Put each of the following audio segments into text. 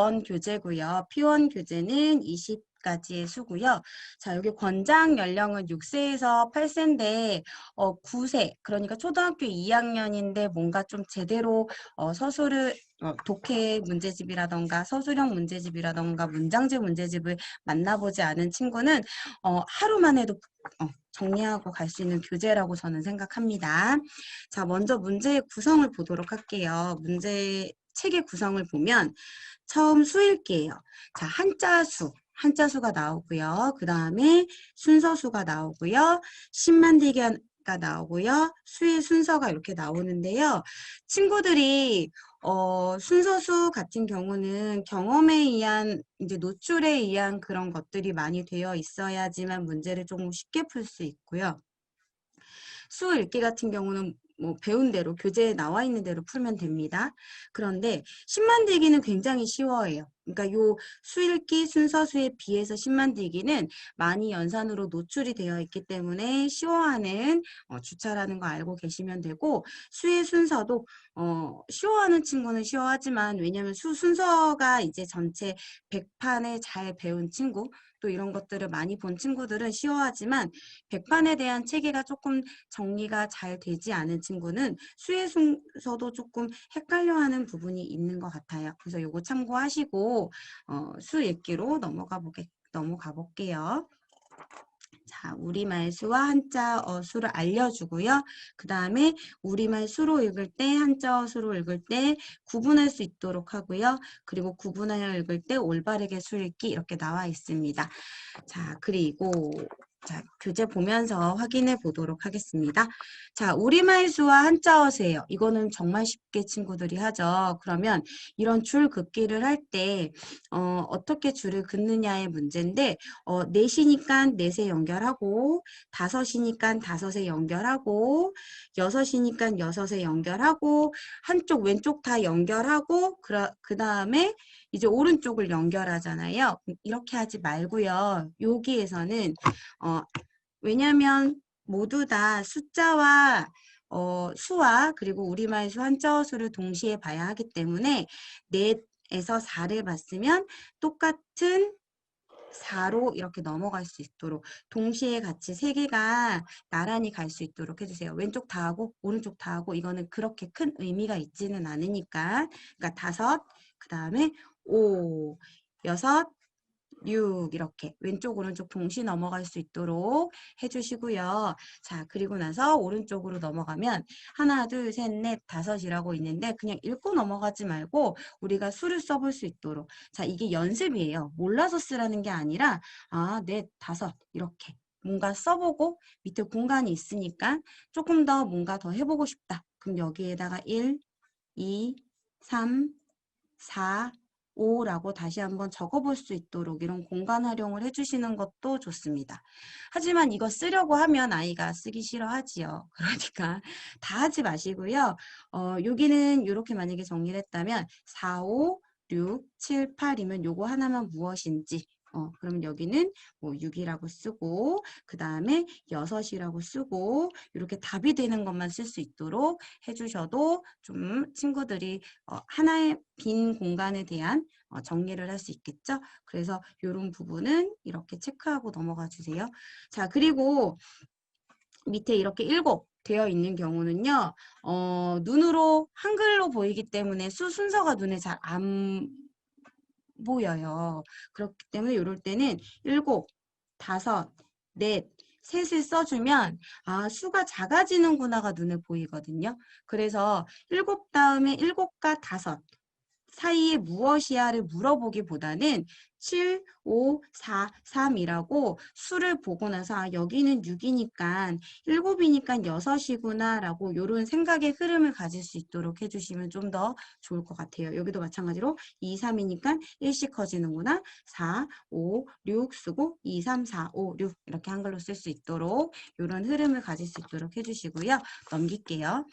P1 교재고요. P1 교재는 20가지의 수고요. 자, 여기 권장 연령은 6세에서 8세인데 9세, 그러니까 초등학교 2학년인데 뭔가 좀 제대로 서술을 독해 문제집이라던가 서술형 문제집이라던가 문장집 문제집을 만나보지 않은 친구는 하루만 해도 정리하고 갈 수 있는 교재라고 저는 생각합니다. 자, 먼저 문제의 구성을 보도록 할게요. 문제 책의 구성을 보면 처음 수 읽기예요. 자, 한자수가 나오고요. 그 다음에 순서수가 나오고요. 신만들기가 나오고요. 수의 순서가 이렇게 나오는데요. 친구들이 순서수 같은 경우는 경험에 의한 이제 노출에 의한 그런 것들이 많이 되어 있어야지만 문제를 조금 쉽게 풀 수 있고요. 수 읽기 같은 경우는 뭐 배운 대로 교재에 나와 있는 대로 풀면 됩니다. 그런데 신만들기는 굉장히 쉬워요. 그러니까 요 수읽기 순서수에 비해서 신만들기는 많이 연산으로 노출이 되어 있기 때문에 쉬워하는 주차라는 거 알고 계시면 되고, 수의 순서도 쉬워하는 친구는 쉬워하지만, 왜냐하면 수 순서가 이제 전체 100판에 잘 배운 친구, 또 이런 것들을 많이 본 친구들은 쉬워하지만 100판에 대한 체계가 조금 정리가 잘 되지 않은 친구는 수의 순서도 조금 헷갈려하는 부분이 있는 것 같아요. 그래서 요거 참고하시고 수 읽기로 넘어가 볼게요. 자, 우리말 수와 한자 수를 알려주고요. 그 다음에 우리말 수로 읽을 때, 한자 수로 읽을 때 구분할 수 있도록 하고요. 그리고 구분하여 읽을 때 올바르게 수 읽기 이렇게 나와 있습니다. 자, 그리고 교재 보면서 확인해 보도록 하겠습니다. 자, 우리말 수와 한자어세요. 이거는 정말 쉽게 친구들이 하죠. 그러면 이런 줄 긋기를 할 때 어떻게 줄을 긋느냐의 문제인데, 넷이니까 넷에 연결하고, 다섯이니까 다섯에 연결하고, 여섯이니까 여섯에 연결하고, 한쪽 왼쪽 다 연결하고, 그 다음에 이제 오른쪽을 연결하잖아요. 이렇게 하지 말고요. 여기에서는 왜냐하면 모두 다 숫자와 수와 그리고 우리말 수 한자어 수를 동시에 봐야 하기 때문에 넷에서 4를 봤으면 똑같은 4로 이렇게 넘어갈 수 있도록 동시에 같이 세 개가 나란히 갈 수 있도록 해주세요. 왼쪽 다 하고 오른쪽 다 하고 이거는 그렇게 큰 의미가 있지는 않으니까. 그러니까 다섯, 그 다음에 5, 여섯, 6 이렇게 왼쪽 오른쪽 동시 넘어갈 수 있도록 해주시고요. 자, 그리고 나서 오른쪽으로 넘어가면 하나, 둘, 셋, 넷, 다섯이라고 있는데 그냥 읽고 넘어가지 말고 우리가 수를 써볼 수 있도록. 자, 이게 연습이에요. 몰라서 쓰라는 게 아니라 넷, 다섯 이렇게 뭔가 써보고 밑에 공간이 있으니까 조금 더 뭔가 더 해보고 싶다. 그럼 여기에다가 1, 2, 3, 4, 5라고 다시 한번 적어볼 수 있도록 이런 공간 활용을 해주시는 것도 좋습니다. 하지만 이거 쓰려고 하면 아이가 쓰기 싫어하지요. 그러니까 다 하지 마시고요. 여기는 이렇게 만약에 정리를 했다면 4, 5, 6, 7, 8이면 요거 하나만 무엇인지 그러면 여기는 뭐 6이라고 쓰고 그 다음에 6이라고 쓰고 이렇게 답이 되는 것만 쓸 수 있도록 해주셔도 좀 친구들이 하나의 빈 공간에 대한 정리를 할 수 있겠죠. 그래서 이런 부분은 이렇게 체크하고 넘어가 주세요. 자, 그리고 밑에 이렇게 7 되어 있는 경우는요. 눈으로 한글로 보이기 때문에 수 순서가 눈에 잘 안 보여요. 그렇기 때문에 이럴 때는 7, 5, 4, 셋을 써주면 수가 작아지는구나가 눈에 보이거든요. 그래서 7 다음에 7과 5 사이에 무엇이야를 물어보기보다는 7, 5, 4, 3이라고 수를 보고 나서 여기는 6이니까 7이니까 6이구나 라고 이런 생각의 흐름을 가질 수 있도록 해주시면 좀 더 좋을 것 같아요. 여기도 마찬가지로 2, 3이니까 1씩 커지는구나. 4, 5, 6 쓰고 2, 3, 4, 5, 6 이렇게 한글로 쓸 수 있도록 이런 흐름을 가질 수 있도록 해주시고요. 넘길게요.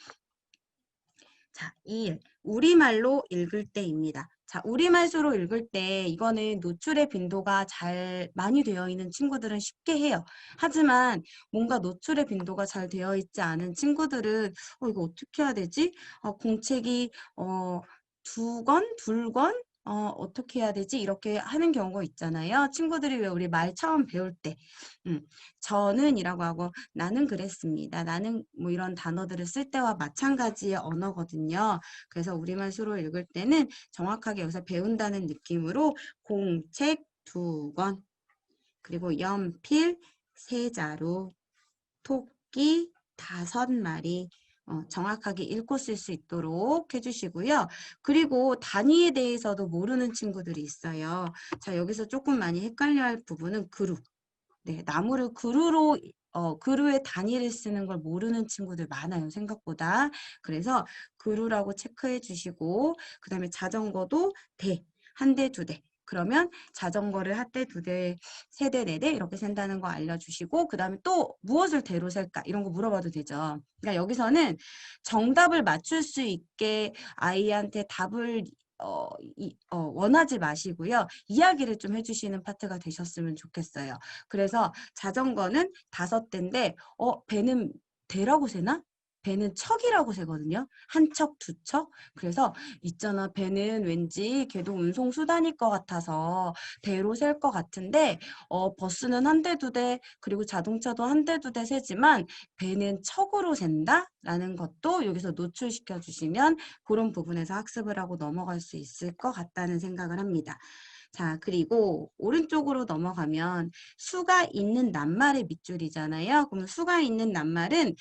자, 2일. 우리말로 읽을 때입니다. 자, 우리말 수로 읽을 때 이거는 노출의 빈도가 잘 많이 되어 있는 친구들은 쉽게 해요. 하지만 뭔가 노출의 빈도가 잘 되어 있지 않은 친구들은 이거 어떻게 해야 되지? 공책이 2권, 2권? 어떻게 해야 되지? 이렇게 하는 경우가 있잖아요. 친구들이 왜 우리 말 처음 배울 때, 저는 이라고 하고 나는 그랬습니다. 나는 뭐 이런 단어들을 쓸 때와 마찬가지의 언어거든요. 그래서 우리말 수로 읽을 때는 정확하게 여기서 배운다는 느낌으로 공책 2권, 그리고 연필 3자루, 토끼 5마리, 정확하게 읽고 쓸 수 있도록 해주시고요. 그리고 단위에 대해서도 모르는 친구들이 있어요. 자, 여기서 조금 많이 헷갈려할 부분은 그루. 네, 나무를 그루로 그루의 단위를 쓰는 걸 모르는 친구들 많아요, 생각보다. 그래서 그루라고 체크해 주시고, 그 다음에 자전거도 대, 한 대, 두 대. 그러면 자전거를 한 대, 두 대, 세 대, 네 대 이렇게 센다는 거 알려주시고, 그 다음에 또 무엇을 대로 셀까? 이런 거 물어봐도 되죠. 그러니까 여기서는 정답을 맞출 수 있게 아이한테 답을 원하지 마시고요. 이야기를 좀 해주시는 파트가 되셨으면 좋겠어요. 그래서 자전거는 5대인데 배는 대라고 세나? 배는 척이라고 세거든요. 한 척, 두 척. 그래서 있잖아, 배는 왠지 걔도 운송수단일 것 같아서 대로 셀 것 같은데 버스는 한 대, 두 대, 그리고 자동차도 한 대, 두 대 세지만 배는 척으로 센다? 라는 것도 여기서 노출시켜 주시면 그런 부분에서 학습을 하고 넘어갈 수 있을 것 같다는 생각을 합니다. 자, 그리고 오른쪽으로 넘어가면 수가 있는 낱말의 밑줄이잖아요. 그럼 수가 있는 낱말은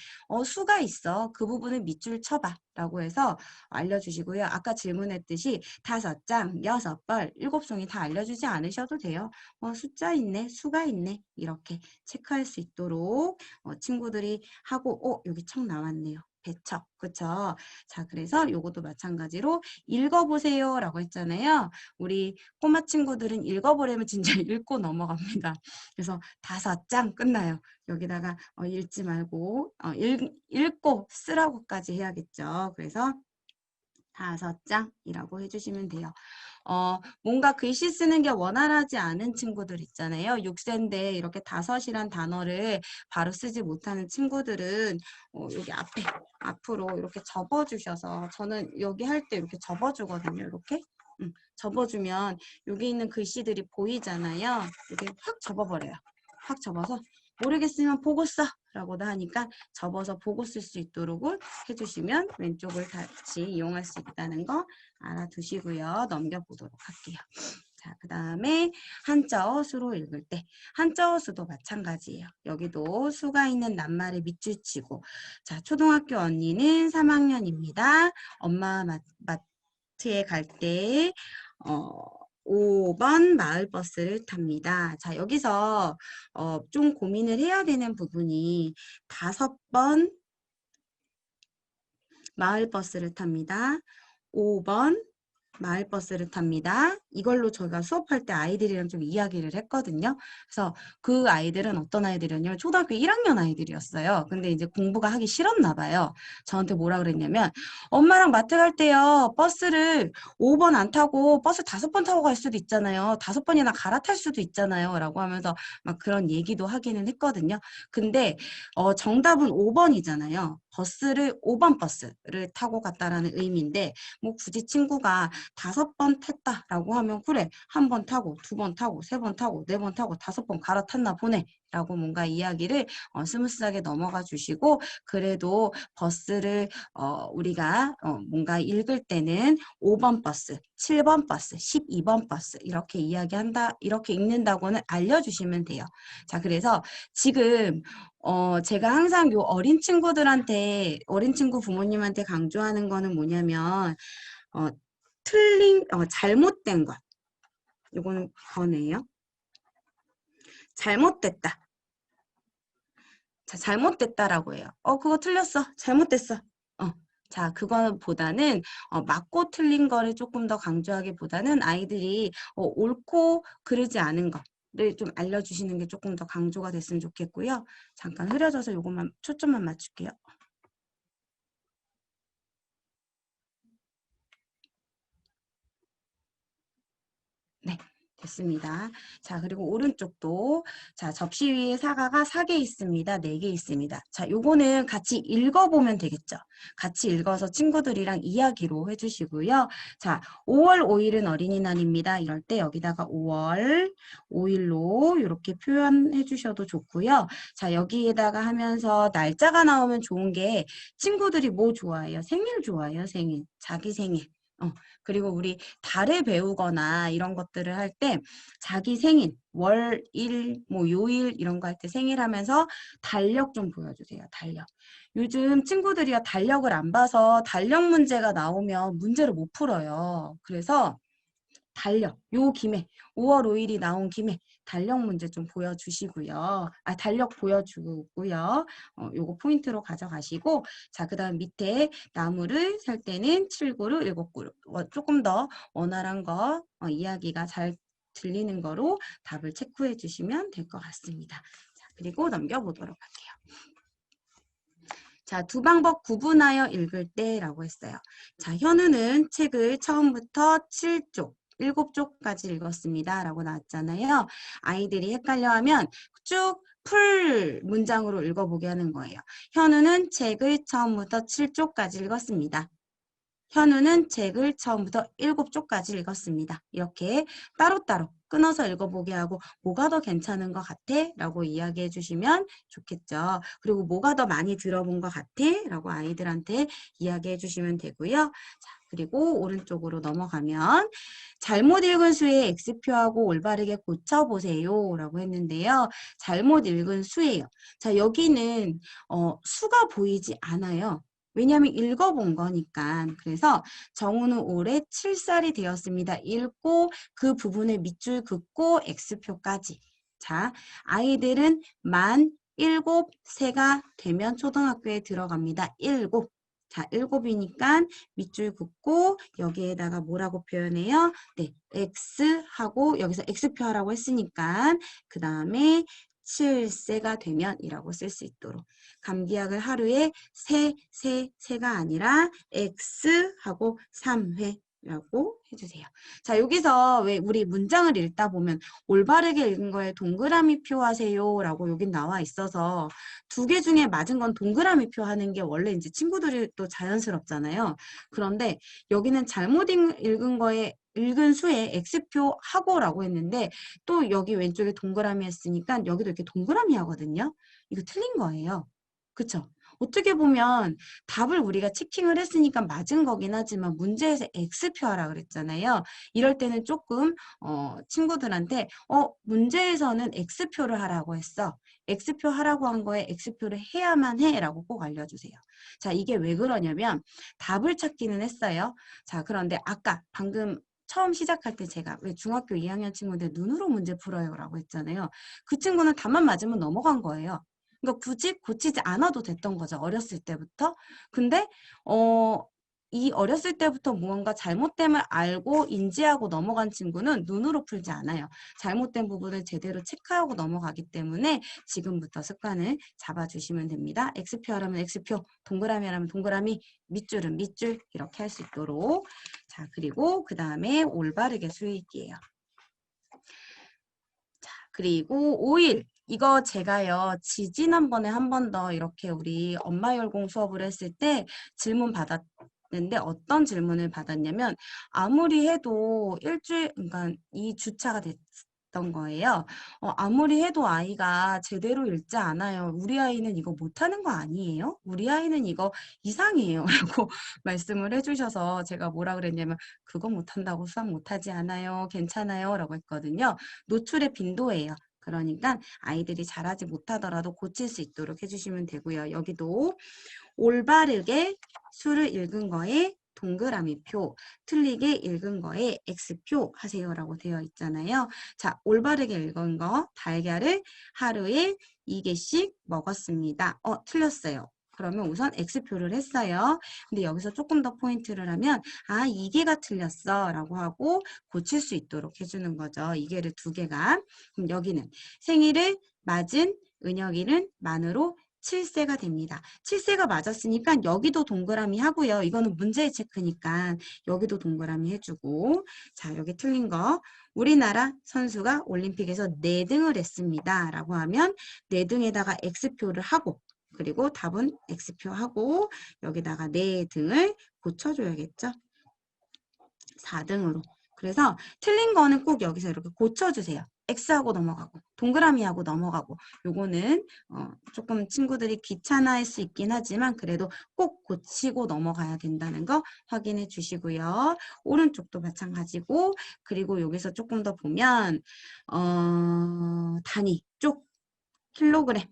수가 있어. 그 부분을 밑줄 쳐봐. 라고 해서 알려주시고요. 아까 질문했듯이 5장, 6벌, 7송이 다 알려주지 않으셔도 돼요. 숫자 있네, 수가 있네. 이렇게 체크할 수 있도록 친구들이 하고 여기 청 나왔네요. 배척, 그쵸? 자, 그래서 요것도 마찬가지로 읽어보세요 라고 했잖아요. 우리 꼬마 친구들은 읽어보려면 진짜 읽고 넘어갑니다. 그래서 5장 끝나요. 여기다가 읽지 말고 읽고 쓰라고까지 해야겠죠. 그래서 5장이라고 해주시면 돼요. 뭔가 글씨 쓰는 게 원활하지 않은 친구들 있잖아요. 6세인데 이렇게 5이란 단어를 바로 쓰지 못하는 친구들은 여기 앞으로 이렇게 접어주셔서 저는 여기 할 때 이렇게 접어주거든요. 이렇게. 접어주면 여기 있는 글씨들이 보이잖아요. 이렇게 확 접어버려요. 확 접어서 모르겠으면 보고 써 라고도 하니까 접어서 보고 쓸 수 있도록 해주시면 왼쪽을 같이 이용할 수 있다는 거 알아두시고요. 넘겨보도록 할게요. 자, 그 다음에 한자어 수로 읽을 때 한자어 수도 마찬가지예요. 여기도 수가 있는 낱말에 밑줄 치고 자, 초등학교 언니는 3학년입니다. 엄마 마트에 갈 때 5번 마을버스를 탑니다. 자, 여기서 좀 고민을 해야 되는 부분이 5번 마을버스를 탑니다. 5번 마을버스를 탑니다. 이걸로 저희가 수업할 때 아이들이랑 좀 이야기를 했거든요. 그래서 그 아이들은 어떤 아이들이었냐면 초등학교 1학년 아이들이었어요. 근데 이제 공부가 하기 싫었나 봐요. 저한테 뭐라 그랬냐면 엄마랑 마트 갈 때요. 버스를 5번 안 타고 버스 5번 타고 갈 수도 있잖아요. 5번이나 갈아탈 수도 있잖아요. 라고 하면서 막 그런 얘기도 하기는 했거든요. 근데 정답은 5번이잖아요. 버스를 5번 버스를 타고 갔다라는 의미인데 뭐 굳이 친구가 5번 탔다라고 하면 그래 1번 타고 2번 타고 3번 타고 4번 타고 5번 갈아탔나 보네 라고 뭔가 이야기를 스무스하게 넘어가 주시고 그래도 버스를 우리가 뭔가 읽을 때는 5번 버스, 7번 버스, 12번 버스 이렇게 이야기한다 이렇게 읽는다고는 알려주시면 돼요. 자, 그래서 지금 제가 항상 요 어린 친구들한테 어린 친구 부모님한테 강조하는 거는 뭐냐면 잘못된 것. 이거는 번예요. 잘못됐다. 자, 잘못됐다라고 해요. 그거 틀렸어. 잘못됐어. 자, 그거보다는 맞고 틀린 거를 조금 더 강조하기보다는 아이들이 옳고 그르지 않은 거를 좀 알려주시는 게 조금 더 강조가 됐으면 좋겠고요. 잠깐 흐려져서 이것만 초점만 맞출게요. 네. 됐습니다. 자, 그리고 오른쪽도 자, 접시 위에 사과가 4개 있습니다. 4개 있습니다. 자, 요거는 같이 읽어보면 되겠죠. 같이 읽어서 친구들이랑 이야기로 해주시고요. 자, 5월 5일은 어린이날입니다. 이럴 때 여기다가 5월 5일로 이렇게 표현해 주셔도 좋고요. 자, 여기에다가 하면서 날짜가 나오면 좋은 게 친구들이 뭐 좋아해요? 생일 좋아해요, 생일. 자기 생일. 그리고 우리 달을 배우거나 이런 것들을 할 때 자기 생일, 월, 일, 뭐 요일 이런 거 할 때 생일 하면서 달력 좀 보여주세요. 달력. 요즘 친구들이요 달력을 안 봐서 달력 문제가 나오면 문제를 못 풀어요. 그래서 달력, 요 김에 5월 5일이 나온 김에 달력 문제 좀 보여주시고요. 달력 보여주고요. 요거 포인트로 가져가시고 자, 그 다음 밑에 나무를 살 때는 7그루, 7그루 조금 더 원활한 거 이야기가 잘 들리는 거로 답을 체크해 주시면 될 것 같습니다. 자, 그리고 넘겨보도록 할게요. 자, 두 방법 구분하여 읽을 때라고 했어요. 자, 현우는 책을 처음부터 7쪽, 7쪽까지 읽었습니다. 라고 나왔잖아요. 아이들이 헷갈려하면 쭉 풀 문장으로 읽어보게 하는 거예요. 현우는 책을 처음부터 7쪽까지 읽었습니다. 현우는 책을 처음부터 7쪽까지 읽었습니다. 이렇게 따로따로 끊어서 읽어보게 하고 뭐가 더 괜찮은 것 같아? 라고 이야기해 주시면 좋겠죠. 그리고 뭐가 더 많이 들어본 것 같아? 라고 아이들한테 이야기해 주시면 되고요. 자, 그리고 오른쪽으로 넘어가면 잘못 읽은 수의 X표하고 올바르게 고쳐보세요. 라고 했는데요. 잘못 읽은 수예요. 자, 여기는 수가 보이지 않아요. 왜냐하면 읽어본 거니까. 그래서 정우는 올해 7살이 되었습니다. 읽고 그 부분에 밑줄 긋고 X표까지. 자, 아이들은 만 7세가 되면 초등학교에 들어갑니다. 7. 자, 7이니까 밑줄 긋고 여기에다가 뭐라고 표현해요? 네, X하고 여기서 X표 하라고 했으니까 그 다음에 7세가 되면 이라고 쓸 수 있도록 감기약을 하루에 세가 아니라 X하고 3회라고 해주세요. 자, 여기서 왜 우리 문장을 읽다 보면 올바르게 읽은 거에 동그라미 표 하세요 라고 여긴 나와 있어서 두 개 중에 맞은 건 동그라미 표 하는 게 원래 이제 친구들이 또 자연스럽잖아요. 그런데 여기는 잘못 읽은 거에 읽은 수에 X표 하고라고 했는데 또 여기 왼쪽에 동그라미 했으니까 여기도 이렇게 동그라미 하거든요. 이거 틀린 거예요. 그쵸? 어떻게 보면 답을 우리가 체킹을 했으니까 맞은 거긴 하지만 문제에서 X표 하라 그랬잖아요. 이럴 때는 조금 친구들한테 문제에서는 X표를 하라고 했어. X표 하라고 한 거에 X표를 해야만 해 라고 꼭 알려주세요. 자, 이게 왜 그러냐면 답을 찾기는 했어요. 자, 그런데 아까 방금 처음 시작할 때 제가 왜 중학교 2학년 친구들 눈으로 문제 풀어요 라고 했잖아요. 그 친구는 답만 맞으면 넘어간 거예요. 그러니까 굳이 고치지 않아도 됐던 거죠. 어렸을 때부터. 근데 이 어렸을 때부터 무언가 잘못됨을 알고 인지하고 넘어간 친구는 눈으로 풀지 않아요. 잘못된 부분을 제대로 체크하고 넘어가기 때문에 지금부터 습관을 잡아주시면 됩니다. X표 하라면 X표, 동그라미 하라면 동그라미, 밑줄은 밑줄 이렇게 할 수 있도록. 자, 그리고 그 다음에 올바르게 수익이에요. 자, 그리고 5일. 이거 제가요, 지지난번에 한 번 더 이렇게 우리 엄마 열공 수업을 했을 때 질문 받았는데 어떤 질문을 받았냐면 아무리 해도 일주일, 그러니까 이 주차가 됐던 거예요. 아무리 해도 아이가 제대로 읽지 않아요. 우리 아이는 이거 못하는 거 아니에요? 우리 아이는 이거 이상해요. 라고 말씀을 해주셔서 제가 뭐라 그랬냐면 그거 못한다고 수학 못하지 않아요. 괜찮아요. 라고 했거든요. 노출의 빈도예요. 그러니까 아이들이 잘하지 못하더라도 고칠 수 있도록 해주시면 되고요. 여기도 올바르게 수를 읽은 거에 동그라미 표, 틀리게 읽은 거에 X표 하세요라고 되어 있잖아요. 자, 올바르게 읽은 거 달걀을 하루에 2개씩 먹었습니다. 틀렸어요. 그러면 우선 X표를 했어요. 근데 여기서 조금 더 포인트를 하면 2개가 틀렸어 라고 하고 고칠 수 있도록 해주는 거죠. 2개를 2개가. 그럼 여기는 생일을 맞은 은혁이는 만으로 7세가 됩니다. 7세가 맞았으니까 여기도 동그라미 하고요. 이거는 문제의 체크니까 여기도 동그라미 해주고. 자, 여기 틀린 거. 우리나라 선수가 올림픽에서 4등을 했습니다. 라고 하면 4등에다가 X표를 하고, 그리고 답은 X표 하고, 여기다가 4등을 고쳐줘야겠죠. 4등으로. 그래서 틀린 거는 꼭 여기서 이렇게 고쳐주세요. X하고 넘어가고 동그라미하고 넘어가고. 요거는 조금 친구들이 귀찮아할 수 있긴 하지만 그래도 꼭 고치고 넘어가야 된다는 거 확인해 주시고요. 오른쪽도 마찬가지고. 그리고 여기서 조금 더 보면 단위 쪽 킬로그램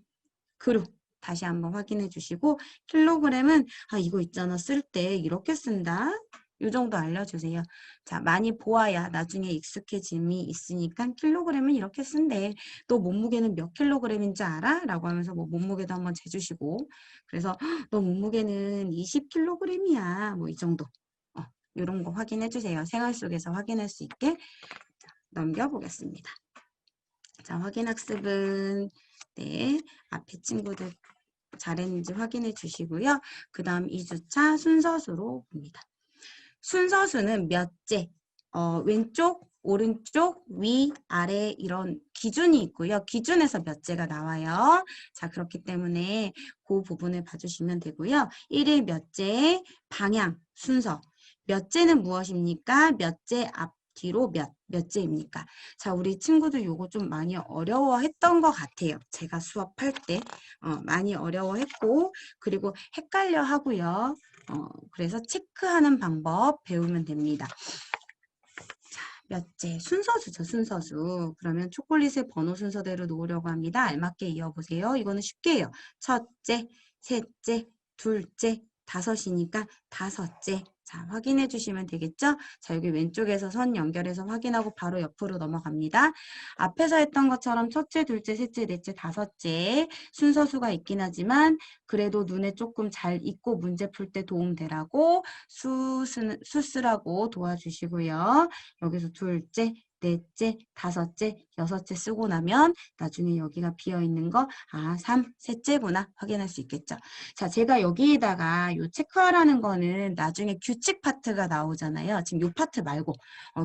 그룹 다시 한번 확인해 주시고, 킬로그램은 이거 있잖아, 쓸 때 이렇게 쓴다. 이 정도 알려주세요. 자, 많이 보아야 나중에 익숙해짐이 있으니까 킬로그램은 이렇게 쓴대. 너 몸무게는 몇 킬로그램인지 알아? 라고 하면서 뭐 몸무게도 한번 재주시고. 그래서 너 몸무게는 20킬로그램이야. 뭐 이 정도. 이런 거 확인해 주세요. 생활 속에서 확인할 수 있게. 자, 넘겨보겠습니다. 자, 확인학습은 네, 앞에 친구들 잘했는지 확인해 주시고요. 그 다음 2주차 순서수로 봅니다. 순서수는 몇째, 왼쪽, 오른쪽, 위, 아래 이런 기준이 있고요. 기준에서 몇째가 나와요. 자, 그렇기 때문에 그 부분을 봐주시면 되고요. 1일 몇째, 방향, 순서. 몇째는 무엇입니까? 몇째 앞, 뒤로 몇째입니까? 자, 우리 친구들 요거 좀 많이 어려워했던 것 같아요. 제가 수업할 때 많이 어려워했고, 그리고 헷갈려 하고요. 그래서 체크하는 방법 배우면 됩니다. 자, 몇째? 순서수죠, 순서수. 그러면 초콜릿의 번호 순서대로 놓으려고 합니다. 알맞게 이어보세요. 이거는 쉽게 해요. 첫째, 셋째, 둘째, 다섯이니까 다섯째. 자, 확인해 주시면 되겠죠? 자, 여기 왼쪽에서 선 연결해서 확인하고 바로 옆으로 넘어갑니다. 앞에서 했던 것처럼 첫째, 둘째, 셋째, 넷째, 다섯째 순서수가 있긴 하지만 그래도 눈에 조금 잘 익고 문제 풀 때 도움되라고 수쓰라고 도와주시고요. 여기서 둘째, 넷째, 다섯째, 여섯째 쓰고 나면 나중에 여기가 비어있는 거 3셋째구나 확인할 수 있겠죠. 자, 제가 여기에다가 요 체크하라는 거는 나중에 규칙 파트가 나오잖아요. 지금 요 파트 말고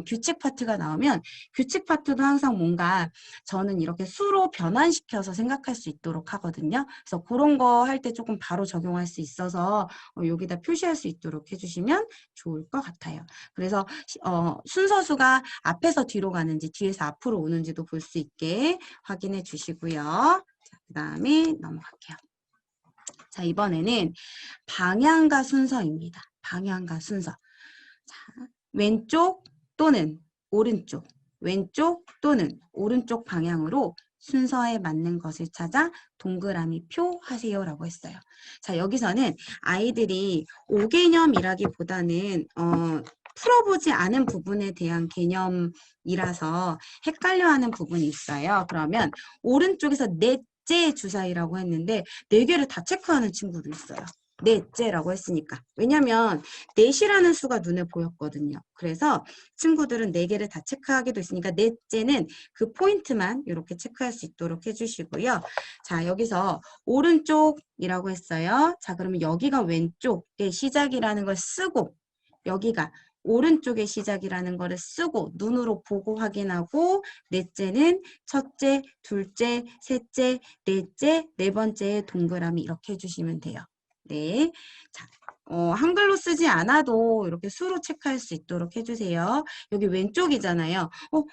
규칙 파트가 나오면 규칙 파트도 항상 뭔가 저는 이렇게 수로 변환시켜서 생각할 수 있도록 하거든요. 그래서 그런 거 할 때 조금 바로 적용할 수 있어서 여기다 표시할 수 있도록 해주시면 좋을 것 같아요. 그래서 순서수가 앞에서 뒤로 가는지 뒤에서 앞으로 오는지도 볼 수 있게 확인해 주시고요. 자, 그 다음에 넘어갈게요. 자, 이번에는 방향과 순서입니다. 방향과 순서. 자, 왼쪽 또는 오른쪽, 왼쪽 또는 오른쪽 방향으로 순서에 맞는 것을 찾아 동그라미 표 하세요라고 했어요. 자, 여기서는 아이들이 5개념이라기보다는 풀어보지 않은 부분에 대한 개념이라서 헷갈려하는 부분이 있어요. 그러면 오른쪽에서 넷째 주사위라고 했는데 4개를 다 체크하는 친구도 있어요. 넷째라고 했으니까. 왜냐면 넷이라는 수가 눈에 보였거든요. 그래서 친구들은 4개를 다 체크하기도 있으니까 넷째는 그 포인트만 이렇게 체크할 수 있도록 해주시고요. 자, 여기서 오른쪽이라고 했어요. 자, 그러면 여기가 왼쪽의 시작이라는 걸 쓰고 여기가 오른쪽의 시작이라는 거를 쓰고 눈으로 보고 확인하고 넷째는 첫째, 둘째, 셋째, 넷째, 네 번째의 동그라미 이렇게 해주시면 돼요. 네. 자, 한글로 쓰지 않아도 이렇게 수로 체크할 수 있도록 해주세요. 여기 왼쪽이잖아요.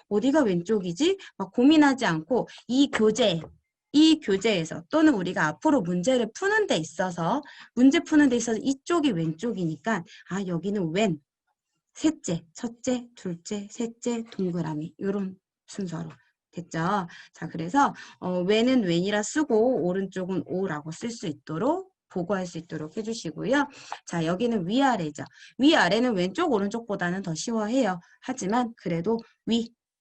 어디가 왼쪽이지? 막 고민하지 않고 이 교재에서 또는 우리가 앞으로 문제를 푸는 데 있어서 문제 푸는 데 있어서 이쪽이 왼쪽이니까 여기는 왼, 셋째, 첫째, 둘째, 셋째, 동그라미 이런 순서로 됐죠? 자, 그래서 왼은 왼이라 쓰고 오른쪽은 오라고 쓸 수 있도록 보고할 수 있도록 해주시고요. 자, 여기는 위아래죠. 위아래는 왼쪽 오른쪽보다는 더 쉬워해요. 하지만 그래도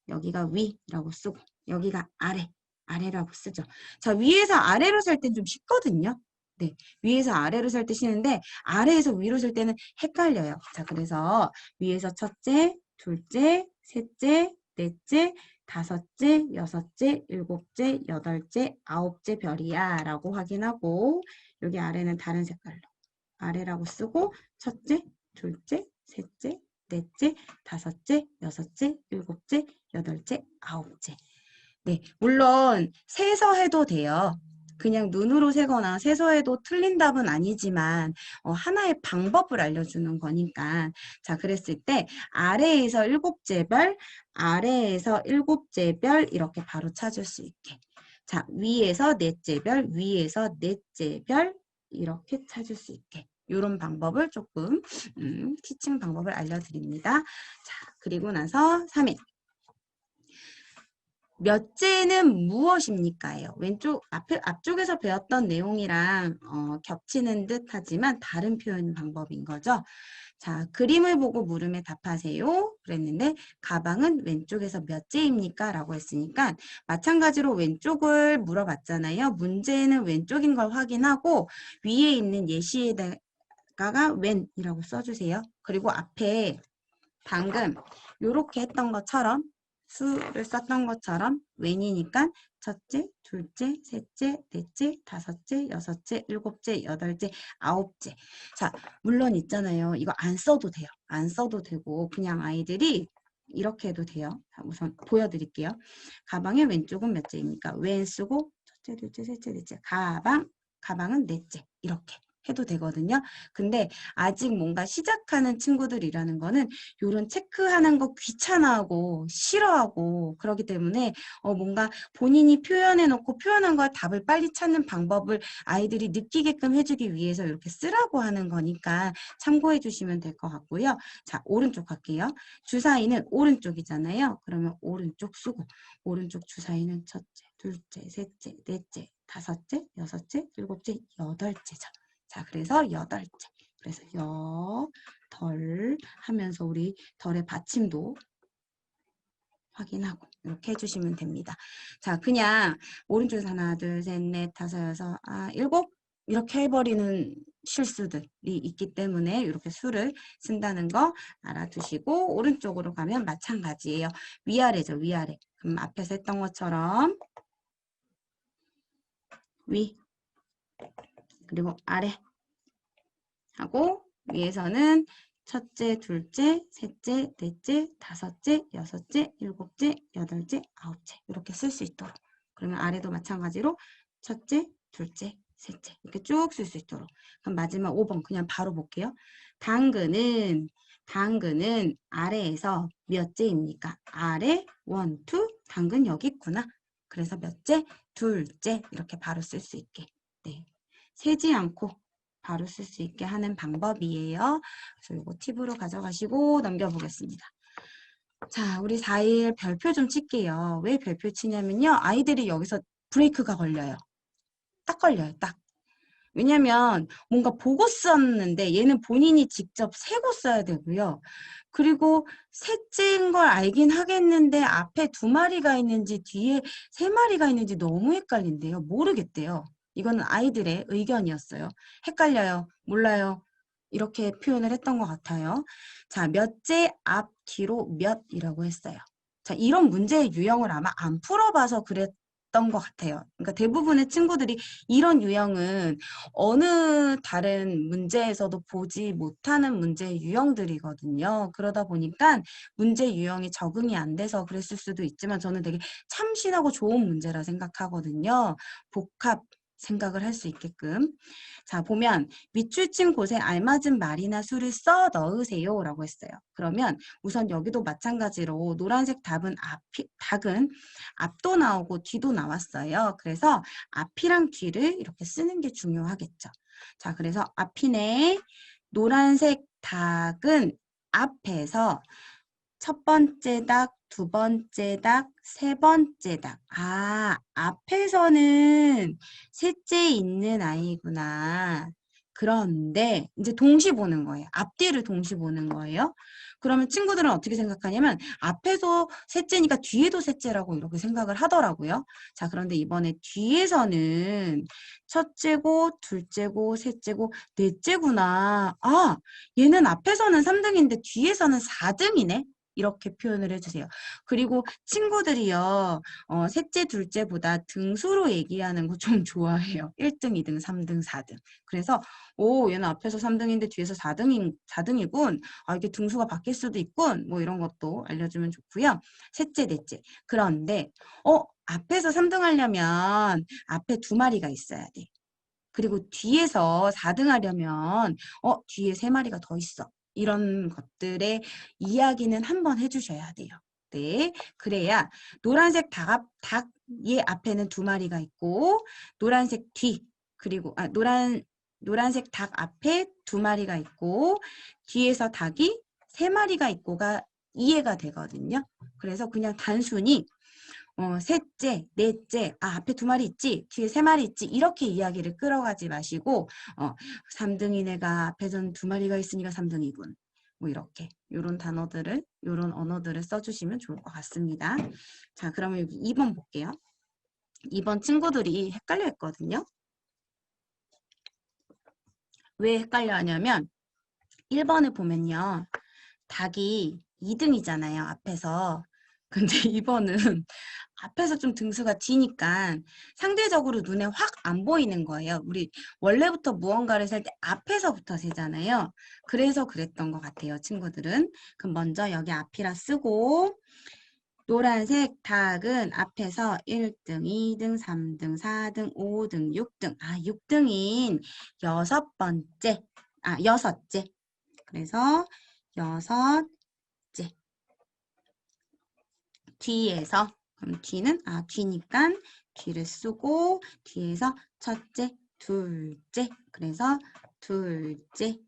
여기가 위라고 쓰고 여기가 아래라고 쓰죠. 자, 위에서 아래로 살 땐 좀 쉽거든요. 네, 위에서 아래로 살 때 쉬는데 아래에서 위로 살 때는 헷갈려요. 자, 그래서 위에서 첫째, 둘째, 셋째, 넷째, 다섯째, 여섯째, 일곱째, 여덟째, 아홉째 별이야 라고 확인하고 여기 아래는 다른 색깔로 아래라고 쓰고 첫째, 둘째, 셋째, 넷째, 다섯째, 여섯째, 일곱째, 여덟째, 아홉째. 네, 물론 세서 해도 돼요. 그냥 눈으로 세거나 세서 해도 틀린 답은 아니지만 하나의 방법을 알려주는 거니까 자 그랬을 때 아래에서 일곱째 별, 아래에서 일곱째 별 이렇게 바로 찾을 수 있게 자 위에서 넷째 별, 위에서 넷째 별 이렇게 찾을 수 있게 이런 방법을 조금 티칭 방법을 알려드립니다. 자 그리고 나서 3일 몇째는 무엇입니까예요. 왼쪽 앞쪽에서 배웠던 내용이랑 겹치는 듯 하지만 다른 표현 방법인 거죠. 자, 그림을 보고 물음에 답하세요. 그랬는데 가방은 왼쪽에서 몇째입니까? 라고 했으니까 마찬가지로 왼쪽을 물어봤잖아요. 문제는 왼쪽인 걸 확인하고 위에 있는 예시에다가 웬이라고 써주세요. 그리고 앞에 방금 이렇게 했던 것처럼 수를 썼던 것처럼 웬이니까 첫째, 둘째, 셋째, 넷째, 다섯째, 여섯째, 일곱째, 여덟째, 아홉째. 자, 물론 있잖아요. 이거 안 써도 돼요. 안 써도 되고 그냥 아이들이 이렇게 해도 돼요. 자, 우선 보여드릴게요. 가방의 왼쪽은 몇째입니까? 왼 쓰고 첫째, 둘째, 셋째, 넷째. 가방은 넷째. 이렇게. 해도 되거든요. 근데 아직 뭔가 시작하는 친구들이라는 거는 요런 체크하는 거 귀찮아하고 싫어하고 그러기 때문에 뭔가 본인이 표현해놓고 표현한 걸 답을 빨리 찾는 방법을 아이들이 느끼게끔 해주기 위해서 이렇게 쓰라고 하는 거니까 참고해 주시면 될 것 같고요. 자, 오른쪽 할게요. 주사위는 오른쪽이잖아요. 그러면 오른쪽 쓰고 오른쪽 주사위는 첫째, 둘째, 셋째, 넷째, 다섯째, 여섯째, 일곱째, 여덟째죠. 자, 그래서 여덟째. 그래서 덜 하면서 우리 덜의 받침도 확인하고 이렇게 해주시면 됩니다. 자, 그냥 오른쪽에서 하나, 둘, 셋, 넷, 다섯, 여섯, 일곱 이렇게 해버리는 실수들이 있기 때문에 이렇게 수를 쓴다는 거 알아두시고 오른쪽으로 가면 마찬가지예요. 위아래죠, 위아래. 그럼 앞에서 했던 것처럼 위 그리고 아래 하고 위에서는 첫째, 둘째, 셋째, 넷째, 다섯째, 여섯째, 일곱째, 여덟째, 아홉째 이렇게 쓸 수 있도록 그러면 아래도 마찬가지로 첫째, 둘째, 셋째 이렇게 쭉 쓸 수 있도록 그럼 마지막 5번 그냥 바로 볼게요. 당근은 아래에서 몇째입니까? 아래 1, 2 당근 여기 있구나. 그래서 몇째? 둘째 이렇게 바로 쓸 수 있게 네. 세지 않고 바로 쓸 수 있게 하는 방법이에요. 그래서 이거 팁으로 가져가시고 넘겨보겠습니다. 자, 우리 4일 별표 좀 칠게요. 왜 별표 치냐면요. 아이들이 여기서 브레이크가 걸려요. 딱 걸려요, 딱. 왜냐면 뭔가 보고 썼는데 얘는 본인이 직접 세고 써야 되고요. 그리고 셋째인 걸 알긴 하겠는데 앞에 2마리가 있는지 뒤에 3마리가 있는지 너무 헷갈린대요. 모르겠대요. 이거는 아이들의 의견이었어요. 헷갈려요. 몰라요. 이렇게 표현을 했던 것 같아요. 자, 몇째 앞 뒤로 몇이라고 했어요. 자, 이런 문제의 유형을 아마 안 풀어봐서 그랬던 것 같아요. 그러니까 대부분의 친구들이 이런 유형은 어느 다른 문제에서도 보지 못하는 문제의 유형들이거든요. 그러다 보니까 문제 유형이 적응이 안 돼서 그랬을 수도 있지만 저는 되게 참신하고 좋은 문제라 생각하거든요. 복합 생각을 할 수 있게끔. 자, 보면 밑줄친 곳에 알맞은 말이나 수를 써 넣으세요 라고 했어요. 그러면 우선 여기도 마찬가지로 노란색 닭은 앞도 나오고 뒤도 나왔어요. 그래서 앞이랑 뒤를 이렇게 쓰는 게 중요하겠죠. 자, 그래서 앞이네. 노란색 닭은 앞에서 첫 번째 닭, 두 번째 닭, 세 번째 닭. 앞에서는 셋째 있는 아이구나. 그런데 이제 동시 보는 거예요. 앞뒤를 동시 보는 거예요. 그러면 친구들은 어떻게 생각하냐면 앞에서 셋째니까 뒤에도 셋째라고 이렇게 생각을 하더라고요. 자, 그런데 이번에 뒤에서는 첫째고 둘째고 셋째고 넷째구나. 얘는 앞에서는 3등인데 뒤에서는 4등이네. 이렇게 표현을 해주세요. 그리고 친구들이요, 셋째, 둘째보다 등수로 얘기하는 거 좀 좋아해요. 1등, 2등, 3등, 4등. 그래서 오, 얘는 앞에서 3등인데 뒤에서 4등이군. 아, 이게 등수가 바뀔 수도 있군. 뭐 이런 것도 알려주면 좋고요. 셋째, 넷째. 그런데 앞에서 3등 하려면 앞에 2마리가 있어야 돼. 그리고 뒤에서 4등 하려면 뒤에 3마리가 더 있어. 이런 것들의 이야기는 한번 해주셔야 돼요. 네, 그래야 노란색 닭의 앞에는 2마리가 있고 노란색 뒤 그리고 노란색 닭 앞에 2마리가 있고 뒤에서 닭이 3마리가 있고가 이해가 되거든요. 그래서 그냥 단순히 셋째, 넷째, 앞에 2마리 있지, 뒤에 3마리 있지, 이렇게 이야기를 끌어가지 마시고, 3등인 애가 앞에선 2마리가 있으니까 3등이군. 뭐 이렇게, 요런 단어들을, 요런 언어들을 써주시면 좋을 것 같습니다. 자, 그러면 여기 2번 볼게요. 2번 친구들이 헷갈려 했거든요. 왜 헷갈려 하냐면, 1번을 보면요. 닭이 2등이잖아요, 앞에서. 근데 2번은 앞에서 좀 등수가 뒤니까 상대적으로 눈에 확 안 보이는 거예요. 우리 원래부터 무언가를 셀 때 앞에서부터 세잖아요. 그래서 그랬던 것 같아요, 친구들은. 그럼 먼저 여기 앞이라 쓰고 노란색 닭은 앞에서 1등, 2등, 3등, 4등, 5등, 6등. 6등인 여섯째. 그래서 여섯째. 뒤에서 그럼 뒤는 뒤니까 뒤를 쓰고 뒤에서 첫째, 둘째. 그래서 둘째입니다.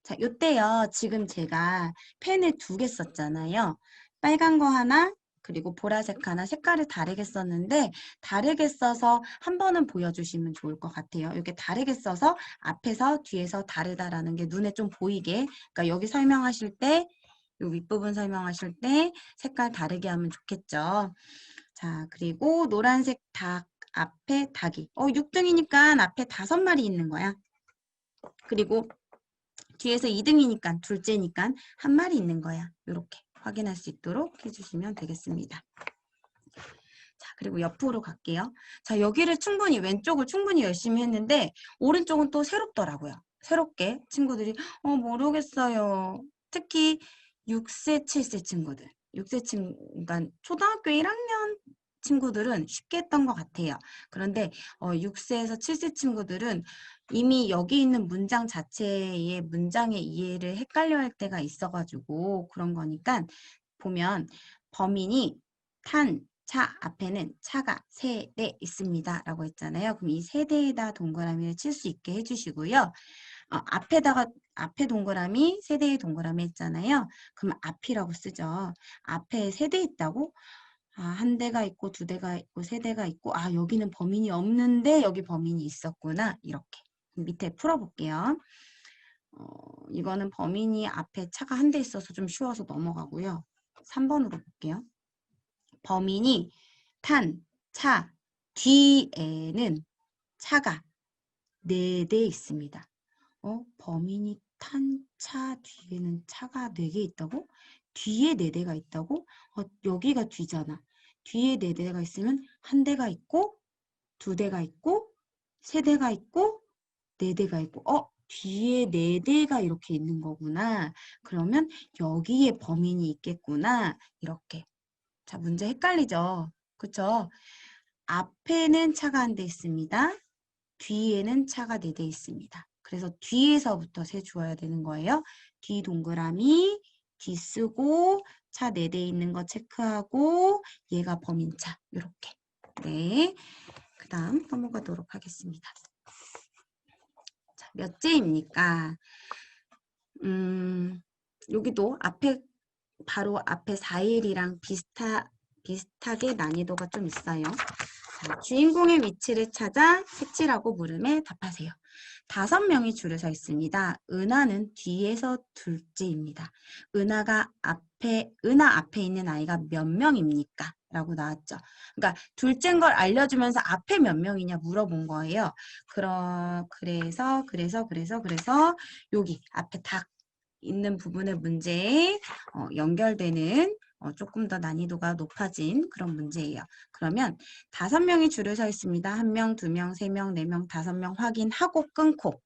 자, 요때요. 지금 제가 펜을 2개 썼잖아요. 빨간 거 하나, 그리고 보라색 하나 색깔을 다르게 썼는데 다르게 써서 한 번은 보여주시면 좋을 것 같아요. 이렇게 다르게 써서 앞에서 뒤에서 다르다라는 게 눈에 좀 보이게. 그러니까 여기 설명하실 때 요 윗부분 설명하실 때 색깔 다르게 하면 좋겠죠. 자, 그리고 노란색 닭 앞에 닭이 6등이니까 앞에 5마리 있는 거야. 그리고 뒤에서 2등이니까 둘째니까 1마리 있는 거야. 이렇게 확인할 수 있도록 해주시면 되겠습니다. 자, 그리고 옆으로 갈게요. 자, 여기를 왼쪽을 충분히 열심히 했는데 오른쪽은 또 새롭더라고요. 새롭게 친구들이 모르겠어요. 특히 6세, 7세 친구들. 6세 친구, 그러니까 초등학교 1학년 친구들은 쉽게 했던 것 같아요. 그런데 6세에서 7세 친구들은 이미 여기 있는 문장 자체의 문장의 이해를 헷갈려 할 때가 있어가지고 그런 거니까 보면 범인이 탄, 차 앞에는 차가 3대 있습니다. 라고 했잖아요. 그럼 이 3대에다 동그라미를 칠 수 있게 해주시고요. 앞에 동그라미, 3대의 동그라미 했잖아요. 그럼 앞이라고 쓰죠. 앞에 3대 있다고? 1대가 있고 2대가 있고 3대가 있고 여기는 범인이 없는데 여기 범인이 있었구나. 이렇게 밑에 풀어볼게요. 이거는 범인이 앞에 차가 1대 있어서 좀 쉬워서 넘어가고요. 3번으로 볼게요. 범인이 탄 차 뒤에는 차가 4대 있습니다. 범인이 탄 차 뒤에는 차가 4개 있다고? 뒤에 4대가 있다고? 여기가 뒤잖아. 뒤에 4대가 있으면 1대가 있고 2대가 있고 3대가 있고 4대가 있고 뒤에 4대가 이렇게 있는 거구나. 그러면 여기에 범인이 있겠구나. 이렇게. 자, 문제 헷갈리죠? 그쵸? 앞에는 차가 1대 있습니다. 뒤에는 차가 4대 있습니다. 그래서 뒤에서부터 세주어야 되는 거예요. 뒤 동그라미, 뒤 쓰고 차 4대 있는 거 체크하고 얘가 범인차. 이렇게. 네. 그 다음 넘어가도록 하겠습니다. 자, 몇째입니까? 여기도 바로 앞에 4일이랑 비슷하게 난이도가 좀 있어요. 자, 주인공의 위치를 찾아 색칠하고 물음에 답하세요. 5명이 줄을 서 있습니다. 은하는 뒤에서 둘째입니다. 은하 앞에 있는 아이가 몇 명입니까? 라고 나왔죠. 그러니까 둘째인 걸 알려주면서 앞에 몇 명이냐 물어본 거예요. 그래서 여기 앞에 닭 있는 부분의 문제에 연결되는 조금 더 난이도가 높아진 그런 문제예요. 그러면 5명이 줄을 서 있습니다. 1명, 2명, 3명, 4명, 5명 확인하고 끊고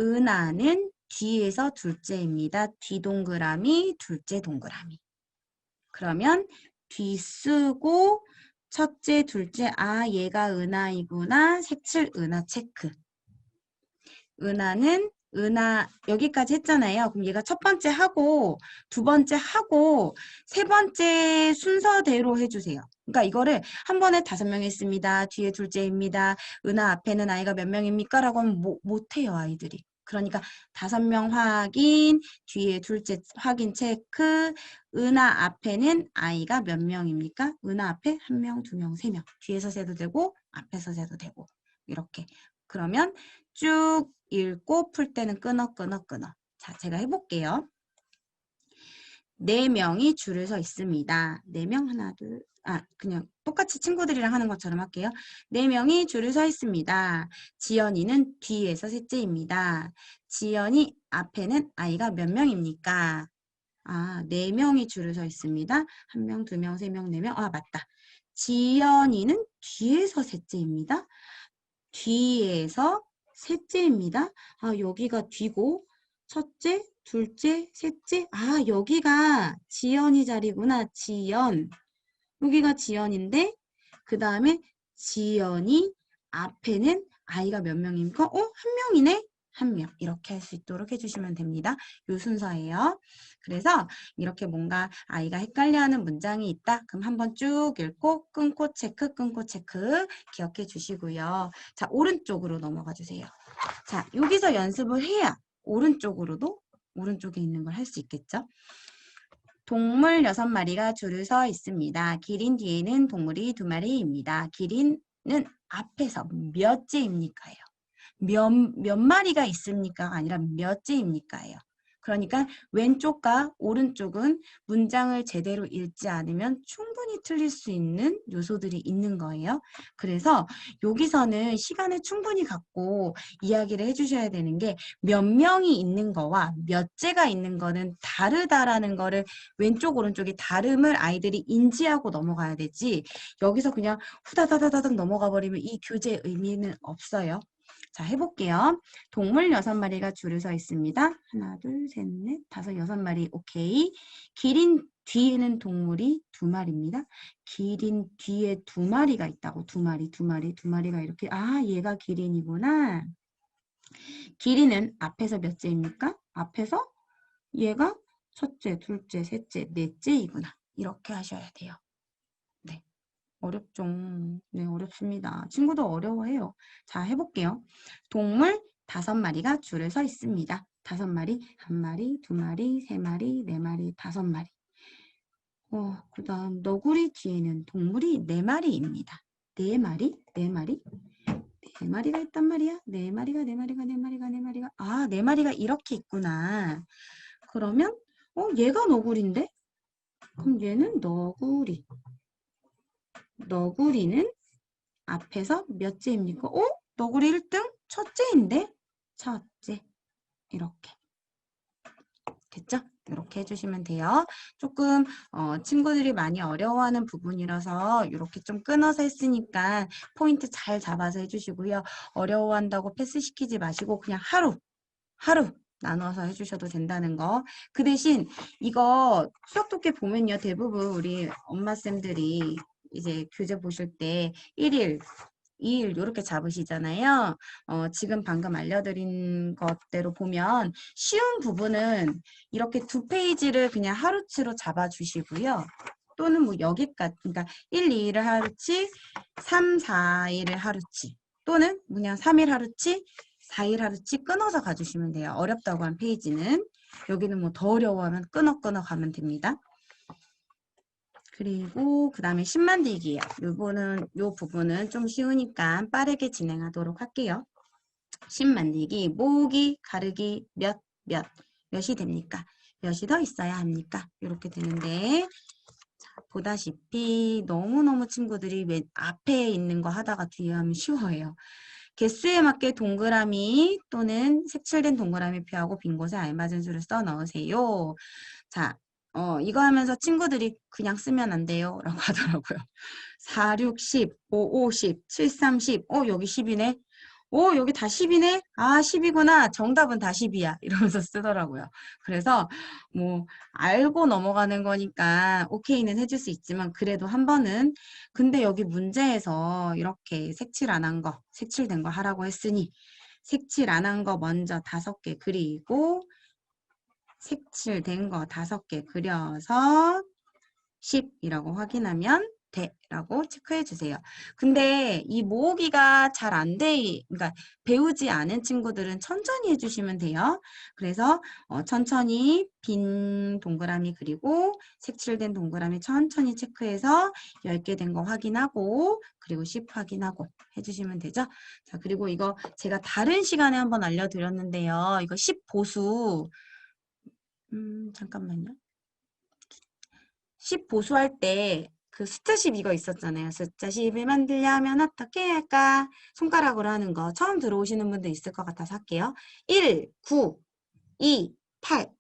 은하는 뒤에서 둘째입니다. 뒤 동그라미, 둘째 동그라미. 그러면 뒤 쓰고 첫째, 둘째, 아 얘가 은하이구나. 색칠 은하 체크. 은하는 은하 여기까지 했잖아요. 그럼 얘가 첫 번째 하고 두 번째 하고 세 번째 순서대로 해주세요. 그러니까 이거를 한 번에 5명 했습니다. 뒤에 둘째입니다. 은하 앞에는 아이가 몇 명입니까? 라고 하면 못해요, 아이들이. 그러니까 5명 확인, 뒤에 둘째 확인 체크, 은하 앞에는 아이가 몇 명입니까? 은하 앞에 1명, 2명, 3명. 뒤에서 세도 되고 앞에서 세도 되고 이렇게. 그러면 쭉 읽고 풀 때는 끊어. 자, 제가 해볼게요. 4명이 줄을 서 있습니다. 4명 하나 둘 그냥 똑같이 친구들이랑 하는 것처럼 할게요. 4명이 줄을 서 있습니다. 지연이는 뒤에서 셋째입니다. 지연이 앞에는 아이가 몇 명입니까? 4명이 줄을 서 있습니다. 1명, 2명, 3명, 4명. 맞다. 지연이는 뒤에서 셋째입니다. 뒤에서 셋째입니다. 여기가 뒤고 첫째, 둘째, 셋째. 여기가 지연이 자리구나. 지연. 여기가 지연인데 그 다음에 지연이 앞에는 아이가 몇 명입니까? 1명이네. 1명. 이렇게 할 수 있도록 해주시면 됩니다. 요 순서예요. 그래서 이렇게 뭔가 아이가 헷갈려하는 문장이 있다. 그럼 한번 쭉 읽고 끊고 체크, 기억해 주시고요. 자, 오른쪽으로 넘어가 주세요. 자, 여기서 연습을 해야 오른쪽에 있는 걸 할 수 있겠죠? 동물 6마리가 줄을 서 있습니다. 기린 뒤에는 동물이 2마리입니다. 기린은 앞에서 몇째입니까요? 몇 마리가 있습니까? 아니라 몇째입니까요? 그러니까 왼쪽과 오른쪽은 문장을 제대로 읽지 않으면 충분히 틀릴 수 있는 요소들이 있는 거예요. 그래서 여기서는 시간을 충분히 갖고 이야기를 해주셔야 되는 게 몇 명이 있는 거와 몇째가 있는 거는 다르다라는 거를 왼쪽 오른쪽의 다름을 아이들이 인지하고 넘어가야 되지 여기서 그냥 후다다다닥 넘어가 버리면 이 교재의 의미는 없어요. 자, 해볼게요. 동물 6마리가 줄을 서 있습니다. 하나, 둘, 셋, 넷, 다섯, 6마리. 오케이. 기린 뒤에는 동물이 2마리입니다. 기린 뒤에 2마리가 있다고. 2마리가 이렇게. 얘가 기린이구나. 기린은 앞에서 몇째입니까? 앞에서 얘가 첫째, 둘째, 셋째, 넷째이구나. 이렇게 하셔야 돼요. 네. 어렵죠. 네, 어렵습니다. 친구도 어려워해요. 자, 해볼게요. 동물 5마리가 줄을 서 있습니다. 5마리, 1마리, 2마리, 3마리, 4마리, 5마리. 그 다음 너구리 뒤에는 동물이 4마리입니다. 4마리? 4마리? 4마리가 있단 말이야? 4마리가 4마리가 이렇게 있구나. 그러면 얘가 너구리인데? 그럼 얘는 너구리. 너구리는 앞에서 몇째입니까? 너구리 1등? 첫째인데? 첫째. 이렇게. 됐죠? 이렇게 해주시면 돼요. 조금 친구들이 많이 어려워하는 부분이라서 이렇게 좀 끊어서 했으니까 포인트 잘 잡아서 해주시고요. 어려워한다고 패스시키지 마시고 그냥 하루 나눠서 해주셔도 된다는 거. 그 대신 이거 수학 독해 보면요. 대부분 우리 엄마쌤들이 이제 교재 보실 때 1일, 2일 이렇게 잡으시잖아요. 지금 방금 알려드린 것대로 보면 쉬운 부분은 이렇게 2페이지를 그냥 하루치로 잡아주시고요. 또는 뭐 여기까지, 그러니까 1, 2일을 하루치, 3, 4일을 하루치, 또는 그냥 3일 하루치, 4일 하루치 끊어서 가주시면 돼요. 어렵다고 한 페이지는. 여기는 뭐 더 어려워하면 끊어 가면 됩니다. 그리고 그 다음에 심 만들기예요. 요 부분은 좀 쉬우니까 빠르게 진행하도록 할게요. 심 만들기, 모으기, 가르기, 몇이 됩니까? 몇이 더 있어야 합니까? 이렇게 되는데 자, 보다시피 너무너무 친구들이 맨 앞에 있는 거 하다가 뒤에 하면 쉬워요. 개수에 맞게 동그라미 또는 색칠된 동그라미 표하고 빈 곳에 알맞은 수를 써 넣으세요. 자, 이거 하면서 친구들이 그냥 쓰면 안 돼요. 라고 하더라고요. 4, 6, 10, 5, 5, 10, 7, 3, 10. 여기 10이네. 여기 다 10이네? 아, 10이구나. 정답은 다 10이야. 이러면서 쓰더라고요. 그래서 뭐 알고 넘어가는 거니까 오케이는 해줄 수 있지만 그래도 한 번은 근데 여기 문제에서 이렇게 색칠 안 한 거, 색칠된 거 하라고 했으니 색칠 안 한 거 먼저 5개 그리고 색칠된 거 5개 그려서 10이라고 확인하면 돼 라고 체크해 주세요. 근데 이 모으기가 잘 안 돼, 그러니까 배우지 않은 친구들은 천천히 해주시면 돼요. 그래서 천천히 빈 동그라미 그리고 색칠된 동그라미 천천히 체크해서 10개 된 거 확인하고 그리고 10 확인하고 해주시면 되죠. 자, 그리고 이거 제가 다른 시간에 한번 알려드렸는데요. 이거 10 보수 잠깐만요. 10 보수할 때 그 숫자 10 이거 있었잖아요. 숫자 10을 만들려면 어떻게 할까? 손가락으로 하는 거 처음 들어오시는 분도 있을 것 같아서 할게요. 1, 9, 2, 8,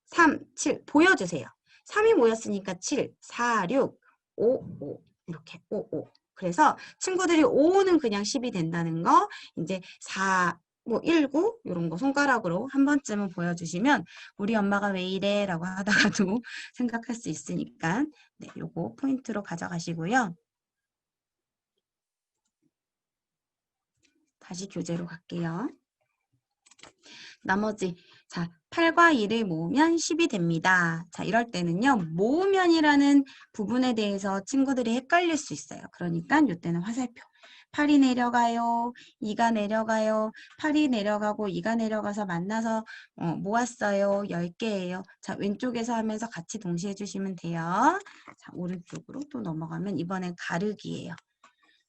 3, 7 보여주세요. 3이 모였으니까 7, 4, 6, 5, 5 이렇게 5, 5. 그래서 친구들이 5는 그냥 10이 된다는 거 이제 4, 뭐 1, 9 이런 거 손가락으로 한 번쯤은 보여주시면 우리 엄마가 왜 이래? 라고 하다가도 생각할 수 있으니까 네, 요거 포인트로 가져가시고요. 다시 교재로 갈게요. 나머지 자 8과 1을 모으면 10이 됩니다. 자 이럴 때는요. 모으면이라는 부분에 대해서 친구들이 헷갈릴 수 있어요. 그러니까 이때는 화살표. 8이 내려가요. 2가 내려가요. 8이 내려가고 2가 내려가서 만나서 모았어요. 10개예요. 자 왼쪽에서 하면서 같이 동시에 해주시면 돼요. 자 오른쪽으로 또 넘어가면 이번엔 가르기예요.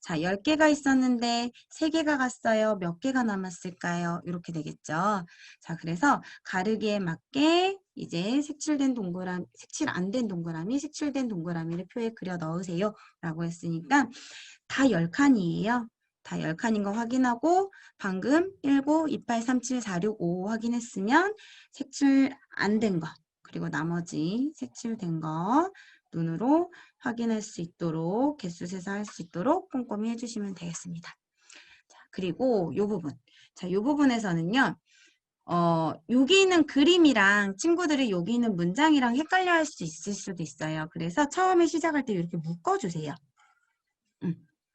자, 10개가 있었는데 3개가 갔어요. 몇 개가 남았을까요? 이렇게 되겠죠. 자, 그래서 가르기에 맞게 이제 색칠된 동그라미, 색칠 안 된 동그라미, 색칠된 동그라미를 표에 그려 넣으세요. 라고 했으니까 다 10칸이에요. 다 10칸인 거 확인하고 방금 19, 28, 37, 46, 5 확인했으면 색칠 안 된 거, 그리고 나머지 색칠된 거 눈으로 확인할 수 있도록 개수 세서할 수 있도록 꼼꼼히 해주시면 되겠습니다. 자, 그리고 이 부분. 자, 이 부분에서는요. 여기 있는 그림이랑 친구들이 여기 있는 문장이랑 헷갈려 할 수 있을 수도 있어요. 그래서 처음에 시작할 때 이렇게 묶어주세요.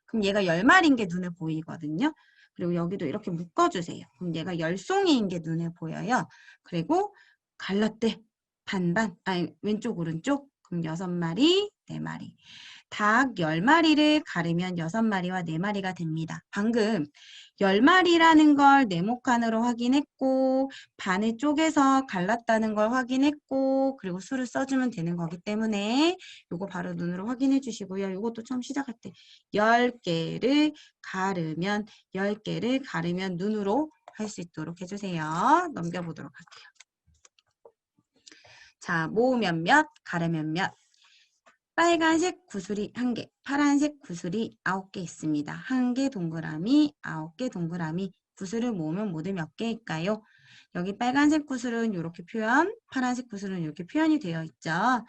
그럼 얘가 10마리인 게 눈에 보이거든요. 그리고 여기도 이렇게 묶어주세요. 그럼 얘가 10송이인 게 눈에 보여요. 그리고 갈라떼 반반, 아니 왼쪽 오른쪽 그럼 6마리, 4마리. 닭 10마리를 가르면 6마리와 4마리가 됩니다. 방금 10마리라는 걸 네모칸으로 확인했고 반을 쪼개서 갈랐다는 걸 확인했고 그리고 수를 써주면 되는 거기 때문에 이거 바로 눈으로 확인해 주시고요. 이것도 처음 시작할 때 10개를 가르면 10개를 가르면 눈으로 할 수 있도록 해주세요. 넘겨보도록 할게요. 자, 모으면 몇, 가르면 몇. 빨간색 구슬이 1개, 파란색 구슬이 9개 있습니다. 1개 동그라미, 9개 동그라미. 구슬을 모으면 모두 몇 개일까요? 여기 빨간색 구슬은 이렇게 표현, 파란색 구슬은 이렇게 표현이 되어 있죠. 자,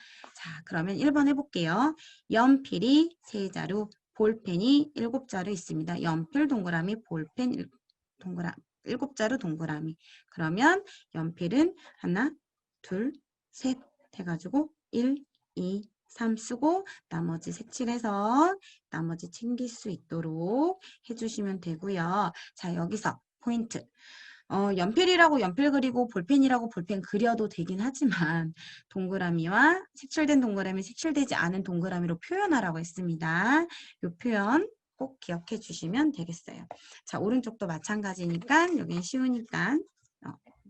그러면 1번 해볼게요. 연필이 3자루, 볼펜이 7자루 있습니다. 연필 동그라미, 볼펜 동그라미, 7자루 동그라미. 그러면 연필은 하나, 둘, 셋 해가지고 1, 2, 3 쓰고 나머지 색칠해서 나머지 챙길 수 있도록 해주시면 되고요. 자, 여기서 포인트. 연필이라고 연필 그리고 볼펜이라고 볼펜 그려도 되긴 하지만 동그라미와 색칠된 동그라미, 색칠되지 않은 동그라미로 표현하라고 했습니다. 이 표현 꼭 기억해 주시면 되겠어요. 자, 오른쪽도 마찬가지니까 여긴 쉬우니까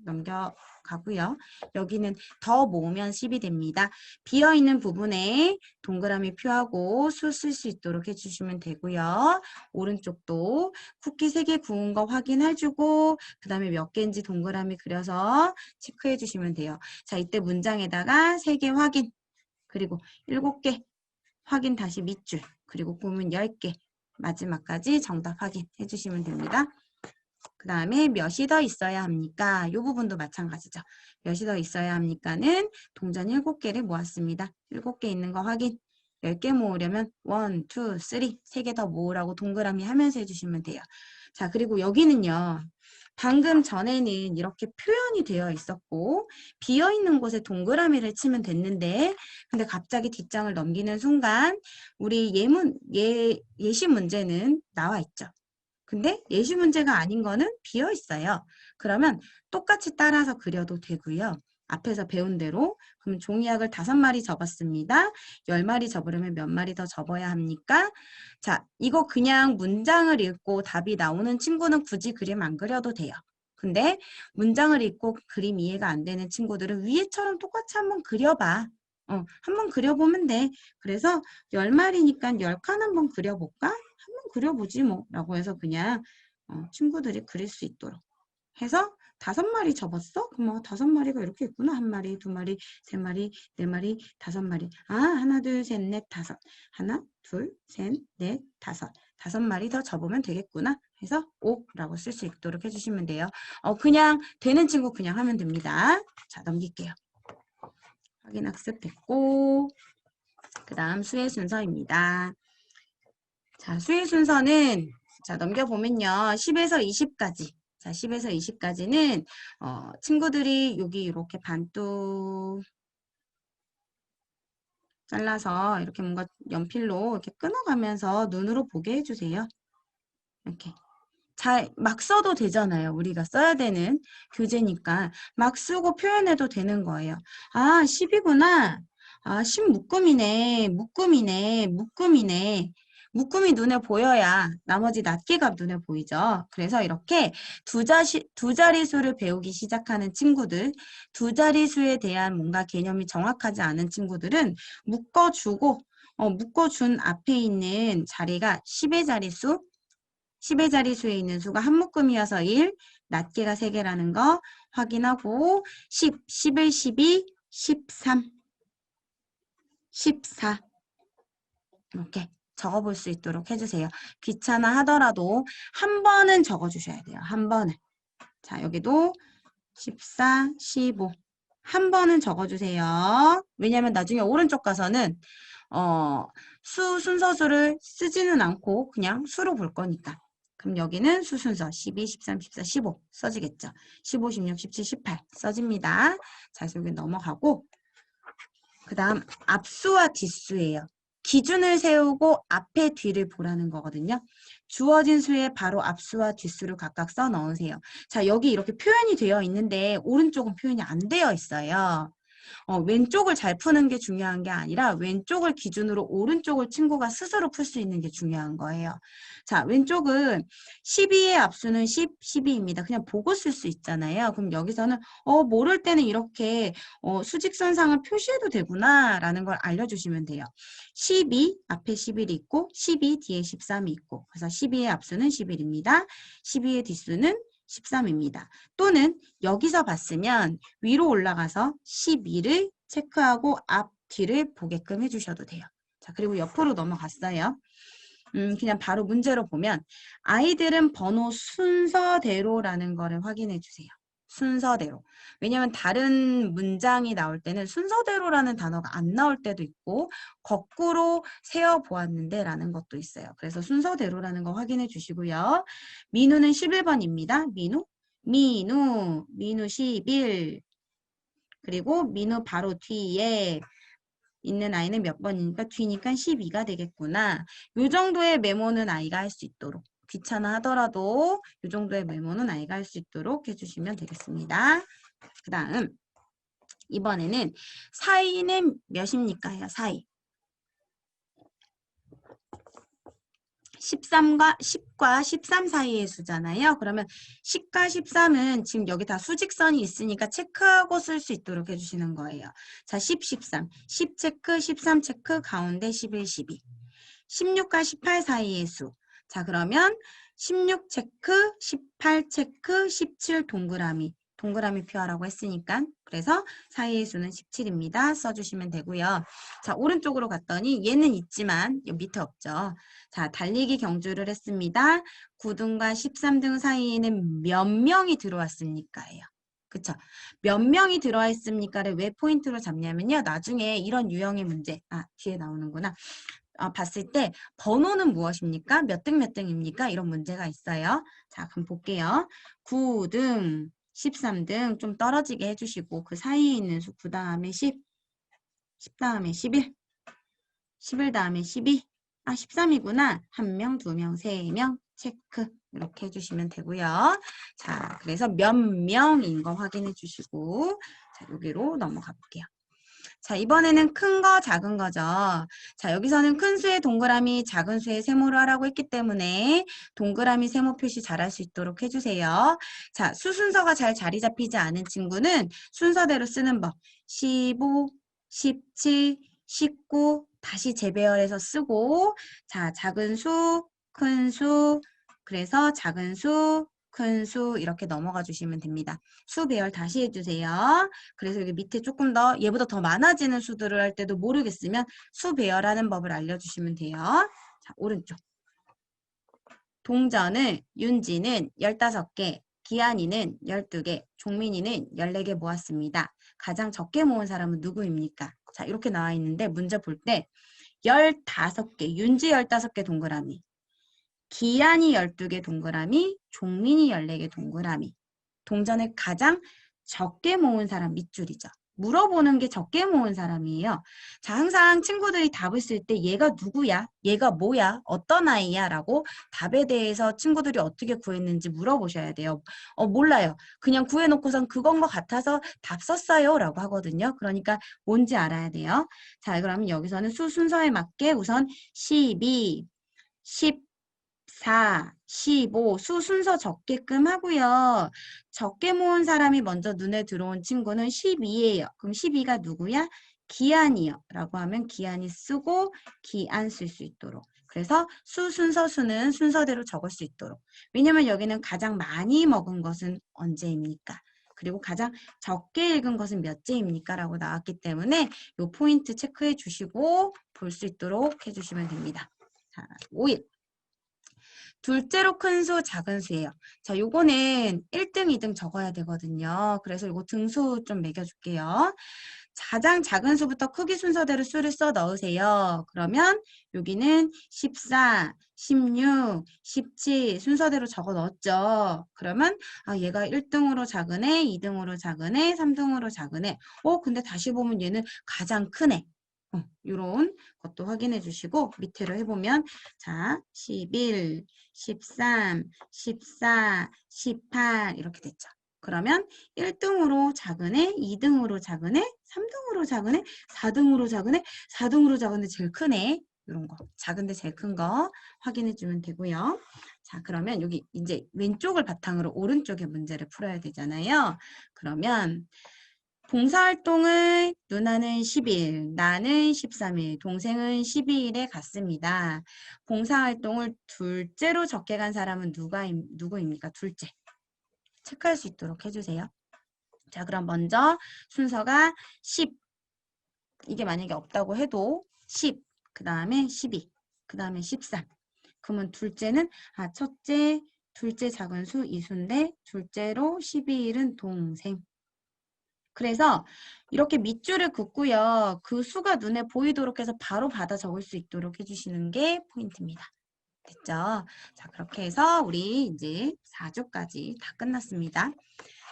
넘겨가고요. 여기는 더 모으면 10이 됩니다. 비어있는 부분에 동그라미 표하고 수 쓸 수 있도록 해주시면 되고요. 오른쪽도 쿠키 3개 구운 거 확인해주고 그 다음에 몇 개인지 동그라미 그려서 체크해 주시면 돼요. 자, 이때 문장에다가 3개 확인 그리고 7개 확인 다시 밑줄 그리고 보면 10개 마지막까지 정답 확인해 주시면 됩니다. 그 다음에 몇이 더 있어야 합니까? 이 부분도 마찬가지죠. 몇이 더 있어야 합니까는 동전 7개를 모았습니다. 7개 있는 거 확인. 10개 모으려면 1, 2, 3, 3개 더 모으라고 동그라미 하면서 해주시면 돼요. 자, 그리고 여기는요. 방금 전에는 이렇게 표현이 되어 있었고 비어있는 곳에 동그라미를 치면 됐는데 근데 갑자기 뒷장을 넘기는 순간 우리 예시 문제는 나와 있죠. 근데 예시 문제가 아닌 거는 비어 있어요. 그러면 똑같이 따라서 그려도 되고요. 앞에서 배운 대로 그럼 종이약을 5마리 접었습니다. 10마리 접으려면 몇 마리 더 접어야 합니까? 자, 이거 그냥 문장을 읽고 답이 나오는 친구는 굳이 그림 안 그려도 돼요. 근데 문장을 읽고 그림 이해가 안 되는 친구들은 위에처럼 똑같이 한번 그려봐. 한번 그려보면 돼. 그래서 10마리니까 10칸 한번 그려볼까? 한번 그려보지 뭐 라고 해서 그냥 친구들이 그릴 수 있도록 해서 5마리 접었어? 그럼 5마리가 이렇게 있구나. 1마리, 2마리, 3마리, 4마리, 5마리. 아, 하나, 둘, 셋, 넷, 다섯. 하나, 둘, 셋, 넷, 다섯. 5마리 더 접으면 되겠구나. 해서 5라고 쓸 수 있도록 해주시면 돼요. 그냥 되는 친구 그냥 하면 됩니다. 자, 넘길게요. 확인 학습했고 그 다음 수의 순서입니다. 자, 수의 순서는 자 넘겨보면요. 10에서 20까지 자 10에서 20까지는 친구들이 여기 이렇게 반뚝 잘라서 이렇게 뭔가 연필로 이렇게 끊어가면서 눈으로 보게 해주세요. 이렇게 잘 막 써도 되잖아요. 우리가 써야 되는 교재니까 막 쓰고 표현해도 되는 거예요. 아, 10이구나. 아, 10 묶음이네. 묶음이네. 묶음이네. 묶음이 눈에 보여야 나머지 낱개가 눈에 보이죠. 그래서 이렇게 두 자리수를 배우기 시작하는 친구들, 두 자리수에 대한 뭔가 개념이 정확하지 않은 친구들은 묶어주고, 묶어준 앞에 있는 자리가 10의 자리수, 10의 자리수에 있는 수가 한 묶음이어서 1, 낱개가 3개라는 거 확인하고 10, 11, 12, 13, 14 이렇게 적어볼 수 있도록 해주세요. 귀찮아 하더라도 한 번은 적어주셔야 돼요. 한 번은. 자, 여기도 14, 15 한 번은 적어주세요. 왜냐면 나중에 오른쪽 가서는 순서수를 쓰지는 않고 그냥 수로 볼 거니까. 그럼 여기는 수 순서 12, 13, 14, 15 써지겠죠. 15, 16, 17, 18 써집니다. 자, 여기 넘어가고 그 다음 앞수와 뒷수예요. 기준을 세우고 앞에 뒤를 보라는 거거든요. 주어진 수에 바로 앞수와 뒷수를 각각 써 넣으세요. 자, 여기 이렇게 표현이 되어 있는데 오른쪽은 표현이 안 되어 있어요. 왼쪽을 잘 푸는 게 중요한 게 아니라 왼쪽을 기준으로 오른쪽을 친구가 스스로 풀 수 있는 게 중요한 거예요. 자, 왼쪽은 12의 앞수는 10, 12입니다. 그냥 보고 쓸 수 있잖아요. 그럼 여기서는 모를 때는 이렇게 수직선상을 표시해도 되구나 라는 걸 알려주시면 돼요. 12 앞에 11이 있고 12 뒤에 13이 있고 그래서 12의 앞수는 11입니다. 12의 뒷수는 13입니다. 또는 여기서 봤으면 위로 올라가서 12를 체크하고 앞, 뒤를 보게끔 해주셔도 돼요. 자, 그리고 옆으로 넘어갔어요. 그냥 바로 문제로 보면 아이들은 번호 순서대로라는 거를 확인해 주세요. 순서대로. 왜냐하면 다른 문장이 나올 때는 순서대로라는 단어가 안 나올 때도 있고 거꾸로 세어보았는데 라는 것도 있어요. 그래서 순서대로라는 거 확인해 주시고요. 민우는 11번입니다. 민우 11. 그리고 민우 바로 뒤에 있는 아이는 몇 번이니까 뒤니까 12가 되겠구나. 요 정도의 메모는 아이가 할 수 있도록. 귀찮아 하더라도 요 정도의 메모는 아이가 할 수 있도록 해주시면 되겠습니다. 그 다음 이번에는 사이는 몇입니까? 사이. 10과 13 사이의 수잖아요. 그러면 10과 13은 지금 여기 다 수직선이 있으니까 체크하고 쓸 수 있도록 해주시는 거예요. 자, 10, 13. 10 체크, 13 체크, 가운데 11, 12. 16과 18 사이의 수. 자, 그러면 16 체크, 18 체크, 17 동그라미. 동그라미 표하라고 했으니까. 그래서 사이의 수는 17입니다. 써주시면 되고요. 자, 오른쪽으로 갔더니 얘는 있지만 요 밑에 없죠. 자, 달리기 경주를 했습니다. 9등과 13등 사이에는 몇 명이 들어왔습니까예요. 그쵸? 몇 명이 들어와 있습니까를 왜 포인트로 잡냐면요. 나중에 이런 유형의 문제, 뒤에 나오는구나. 봤을 때 번호는 무엇입니까? 몇 등 몇 등입니까? 이런 문제가 있어요. 자, 그럼 볼게요. 9등, 13등 좀 떨어지게 해주시고 그 사이에 있는 수 9 다음에 10, 10 다음에 11, 11 다음에 12, 13이구나. 1명, 2명, 3명 체크 이렇게 해주시면 되고요. 자, 그래서 몇 명인 거 확인해 주시고 자, 여기로 넘어가 볼게요. 자, 이번에는 큰 거, 작은 거죠. 자, 여기서는 큰 수의 동그라미, 작은 수의 세모를 하라고 했기 때문에 동그라미 세모 표시 잘할 수 있도록 해주세요. 자, 수 순서가 잘 자리 잡히지 않은 친구는 순서대로 쓰는 법. 15, 17, 19 다시 재배열해서 쓰고 자, 작은 수, 큰 수, 그래서 작은 수, 큰 수 이렇게 넘어가 주시면 됩니다. 수 배열 다시 해주세요. 그래서 여기 밑에 조금 더 얘보다 더 많아지는 수들을 할 때도 모르겠으면 수 배열하는 법을 알려주시면 돼요. 자, 오른쪽. 동전을 윤지는 15개, 기한이는 12개, 종민이는 14개 모았습니다. 가장 적게 모은 사람은 누구입니까? 자, 이렇게 나와 있는데 문제 볼 때 15개, 윤지 15개 동그라미, 기한이 12개 동그라미, 종민이 14개 동그라미. 동전을 가장 적게 모은 사람 밑줄이죠. 물어보는 게 적게 모은 사람이에요. 자, 항상 친구들이 답을 쓸 때 얘가 누구야? 얘가 뭐야? 어떤 아이야? 라고 답에 대해서 친구들이 어떻게 구했는지 물어보셔야 돼요. 몰라요. 그냥 구해놓고선 그건 것 같아서 답 썼어요. 라고 하거든요. 그러니까 뭔지 알아야 돼요. 자, 그러면 여기서는 수 순서에 맞게 우선 12, 14, 15, 수 순서 적게끔 하고요. 적게 모은 사람이 먼저 눈에 들어온 친구는 12예요. 그럼 12가 누구야? 기한이요. 라고 하면 기한이 쓰고 기한 쓸 수 있도록. 그래서 수 순서 수는 순서대로 적을 수 있도록. 왜냐면 여기는 가장 많이 먹은 것은 언제입니까? 그리고 가장 적게 읽은 것은 몇째입니까? 라고 나왔기 때문에 이 포인트 체크해 주시고 볼 수 있도록 해주시면 됩니다. 자, 5일. 둘째로 큰 수, 작은 수예요. 자, 요거는 1등, 2등 적어야 되거든요. 그래서 요거 등수 좀 매겨줄게요. 가장 작은 수부터 크기 순서대로 수를 써 넣으세요. 그러면 여기는 14, 16, 17 순서대로 적어 넣었죠. 그러면 얘가 1등으로 작은 애, 2등으로 작은 애, 3등으로 작은 애. 근데 다시 보면 얘는 가장 큰 애. 이런 것도 확인해 주시고 밑으로 해보면 자 11, 13, 14, 18 이렇게 됐죠. 그러면 1등으로 작은 애, 2등으로 작은 애, 3등으로 작은 애, 4등으로 작은 애, 4등으로 작은 애 제일 큰 애 이런 거 작은데 제일 큰 거 확인해 주면 되고요. 자 그러면 여기 이제 왼쪽을 바탕으로 오른쪽의 문제를 풀어야 되잖아요. 그러면 봉사활동을 누나는 10일, 나는 13일, 동생은 12일에 갔습니다. 봉사활동을 둘째로 적게 간 사람은 누구입니까? 둘째. 체크할 수 있도록 해주세요. 자, 그럼 먼저 순서가 10. 이게 만약에 없다고 해도 10, 그 다음에 12, 그 다음에 13. 그러면 둘째는 첫째, 둘째 작은 수 이수인데 둘째로 12일은 동생. 그래서 이렇게 밑줄을 긋고요. 그 수가 눈에 보이도록 해서 바로 받아 적을 수 있도록 해주시는 게 포인트입니다. 됐죠? 자, 그렇게 해서 우리 이제 4조까지 다 끝났습니다.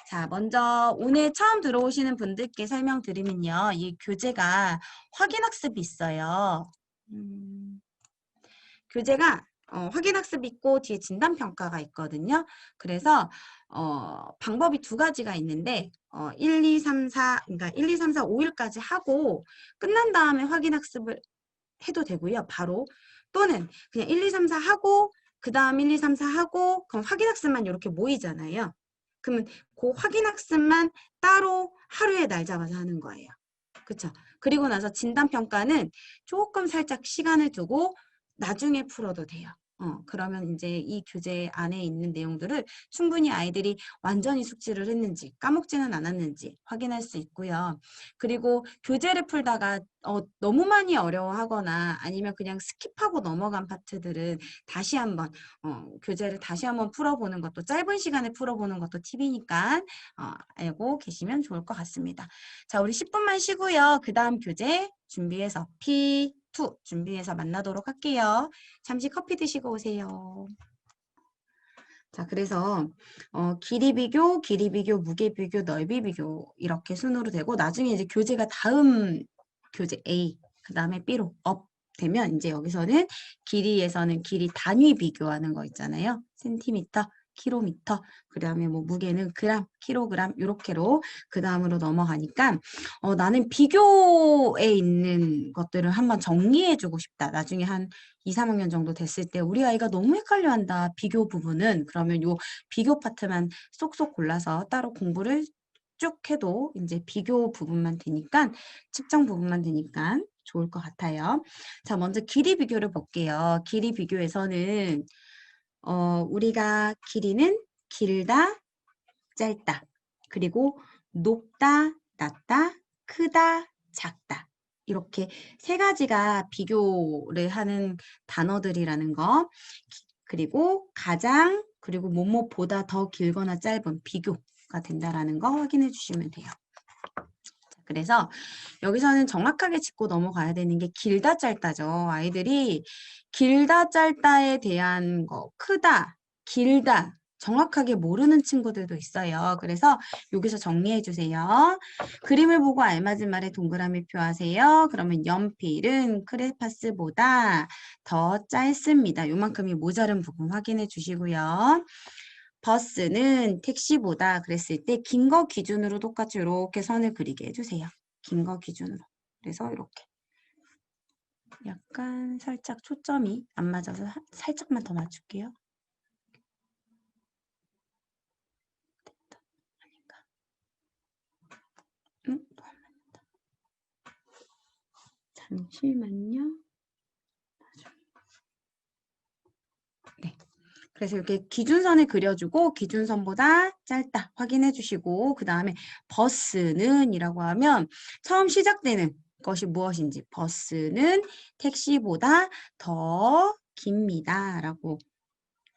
자, 먼저 오늘 처음 들어오시는 분들께 설명드리면요. 이 교재가 확인학습이 있어요. 교재가 확인학습이 있고 뒤에 진단평가가 있거든요. 그래서 방법이 두 가지가 있는데 1, 2, 3, 4, 그러니까 1, 2, 3, 4, 5일까지 하고 끝난 다음에 확인학습을 해도 되고요. 바로 또는 그냥 1, 2, 3, 4 하고 그 다음 1, 2, 3, 4 하고 그럼 확인학습만 이렇게 모이잖아요. 그러면 그 확인학습만 따로 하루에 날 잡아서 하는 거예요. 그렇죠? 그리고 나서 진단평가는 조금 살짝 시간을 두고 나중에 풀어도 돼요. 그러면 이제 이 교재 안에 있는 내용들을 충분히 아이들이 완전히 숙지를 했는지 까먹지는 않았는지 확인할 수 있고요. 그리고 교재를 풀다가 너무 많이 어려워하거나 아니면 그냥 스킵하고 넘어간 파트들은 다시 한번 교재를 다시 한번 풀어보는 것도 짧은 시간에 풀어보는 것도 팁이니까 알고 계시면 좋을 것 같습니다. 자, 우리 10분만 쉬고요. 그 다음 교재 준비해서 P2 준비해서 만나도록 할게요. 잠시 커피 드시고 오세요. 자, 그래서 길이 비교, 무게 비교, 넓이 비교 이렇게 순으로 되고 나중에 이제 교재가 다음 교재 A, 그 다음에 B로 업 되면 이제 여기서는 길이에서는 길이 단위 비교하는 거 있잖아요. 센티미터, 킬로미터, 그 다음에 뭐 무게는 그램, 킬로그램 이렇게로 그 다음으로 넘어가니까 나는 비교에 있는 것들을 한번 정리해주고 싶다. 나중에 한 2, 3학년 정도 됐을 때 우리 아이가 너무 헷갈려한다. 비교 부분은. 그러면 요 비교 파트만 쏙쏙 골라서 따로 공부를 쭉 해도 이제 비교 부분만 되니까 측정 부분만 되니까 좋을 것 같아요. 자, 먼저 길이 비교를 볼게요. 길이 비교에서는 우리가 길이는 길다, 짧다, 그리고 높다, 낮다, 크다, 작다. 이렇게 세 가지가 비교를 하는 단어들이라는 거. 그리고 가장, 그리고 뭐뭐보다 더 길거나 짧은 비교가 된다라는 거 확인해 주시면 돼요. 그래서 여기서는 정확하게 짚고 넘어가야 되는 게 길다, 짧다죠. 아이들이 길다, 짧다에 대한 거, 크다, 길다, 정확하게 모르는 친구들도 있어요. 그래서 여기서 정리해 주세요. 그림을 보고 알맞은 말에 동그라미 표하세요. 그러면 연필은 크레파스보다 더 짧습니다. 요만큼이 모자른 부분 확인해 주시고요. 버스는 택시보다 그랬을 때 긴 거 기준으로 똑같이 이렇게 선을 그리게 해주세요. 긴 거 기준으로. 그래서 이렇게. 약간 살짝 초점이 안 맞아서 살짝만 더 맞출게요. 됐다. 아닌가? 또 안 맞는다. 잠시만요. 네. 그래서 이렇게 기준선을 그려주고 기준선보다 짧다 확인해 주시고 그 다음에 버스는 이라고 하면 처음 시작되는 것이 무엇인지 버스는 택시보다 더 깁니다 라고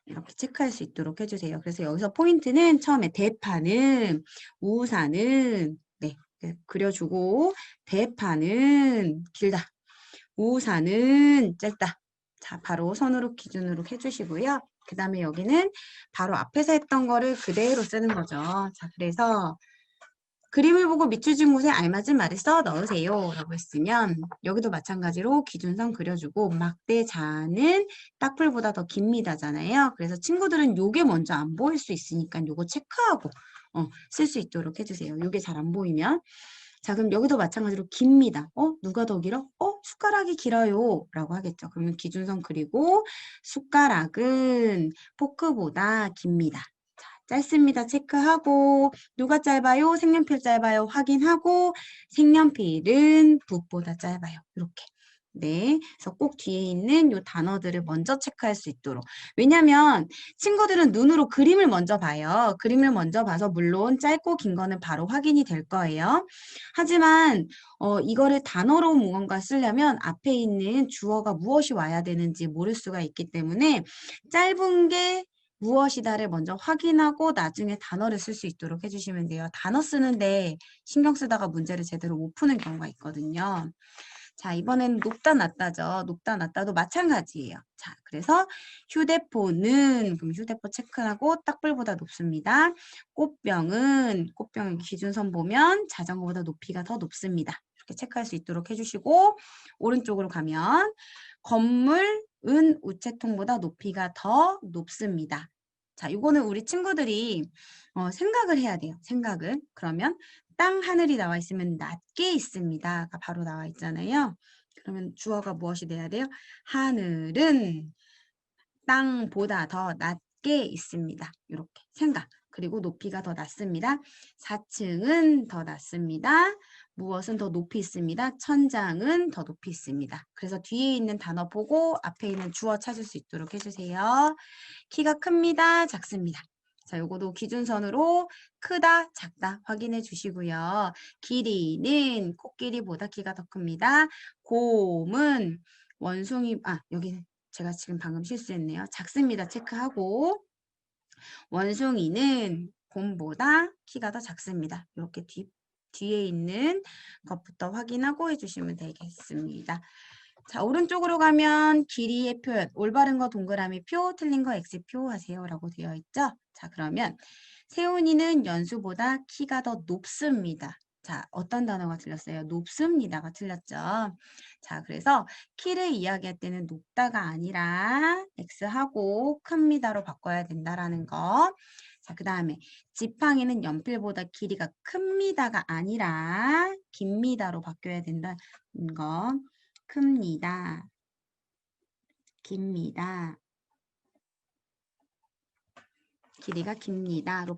이렇게 체크할 수 있도록 해주세요. 그래서 여기서 포인트는 처음에 대파는 우산은 네 그려주고 대파는 길다 우산은 짧다. 자, 바로 선으로 기준으로 해주시고요. 그 다음에 여기는 바로 앞에서 했던 거를 그대로 쓰는 거죠. 자, 그래서 그림을 보고 밑줄 준 곳에 알맞은 말을 써 넣으세요. 라고 했으면 여기도 마찬가지로 기준선 그려주고 막대자는 딱풀보다 더 깁니다잖아요. 그래서 친구들은 요게 먼저 안 보일 수 있으니까 요거 체크하고 쓸 수 있도록 해주세요. 요게 잘 안 보이면. 자, 그럼 여기도 마찬가지로 깁니다. 누가 더 길어? 숟가락이 길어요. 라고 하겠죠. 그러면 기준선 그리고 숟가락은 포크보다 깁니다. 자, 짧습니다. 체크하고 누가 짧아요? 색연필 짧아요. 확인하고 색연필은 붓보다 짧아요. 이렇게. 네, 그래서 꼭 뒤에 있는 요 단어들을 먼저 체크할 수 있도록. 왜냐면 친구들은 눈으로 그림을 먼저 봐요. 그림을 먼저 봐서 물론 짧고 긴 거는 바로 확인이 될 거예요. 하지만 이거를 단어로 무언가 쓰려면 앞에 있는 주어가 무엇이 와야 되는지 모를 수가 있기 때문에 짧은 게 무엇이다를 먼저 확인하고 나중에 단어를 쓸 수 있도록 해주시면 돼요. 단어 쓰는데 신경 쓰다가 문제를 제대로 못 푸는 경우가 있거든요. 자, 이번에는 높다, 낮다죠. 높다, 낮다도 마찬가지예요. 자, 그래서 휴대폰은, 그럼 휴대폰 체크하고 딱불보다 높습니다. 꽃병 기준선 보면 자전거보다 높이가 더 높습니다. 이렇게 체크할 수 있도록 해주시고, 오른쪽으로 가면 건물은 우체통보다 높이가 더 높습니다. 자, 이거는 우리 친구들이 생각을 해야 돼요. 생각을. 그러면 땅, 하늘이 나와 있으면 낮게 있습니다가 바로 나와 있잖아요. 그러면 주어가 무엇이 돼야 돼요? 하늘은 땅보다 더 낮게 있습니다. 이렇게 생각. 그리고 높이가 더 낮습니다. 4층은 더 낮습니다. 무엇은 더 높이 있습니다. 천장은 더 높이 있습니다. 그래서 뒤에 있는 단어 보고 앞에 있는 주어 찾을 수 있도록 해주세요. 키가 큽니다. 작습니다. 자, 요거도 기준선으로 크다, 작다 확인해 주시고요. 길이는 코끼리보다 키가 더 큽니다. 곰은 원숭이, 여기 제가 지금 방금 실수했네요. 작습니다. 체크하고 원숭이는 곰보다 키가 더 작습니다. 이렇게 뒤에 있는 것부터 확인하고 해주시면 되겠습니다. 자, 오른쪽으로 가면 길이의 표현, 올바른 거 동그라미 표, 틀린 거 X표 하세요 라고 되어 있죠. 자, 그러면 세훈이는 연수보다 키가 더 높습니다. 자, 어떤 단어가 틀렸어요? 높습니다가 틀렸죠. 자, 그래서 키를 이야기할 때는 높다가 아니라 X하고 큽니다로 바꿔야 된다라는 거. 자, 그 다음에 지팡이는 연필보다 길이가 큽니다가 아니라 깁니다로 바뀌어야 된다는 거. 큽니다. 깁니다. 길이가 깁니다로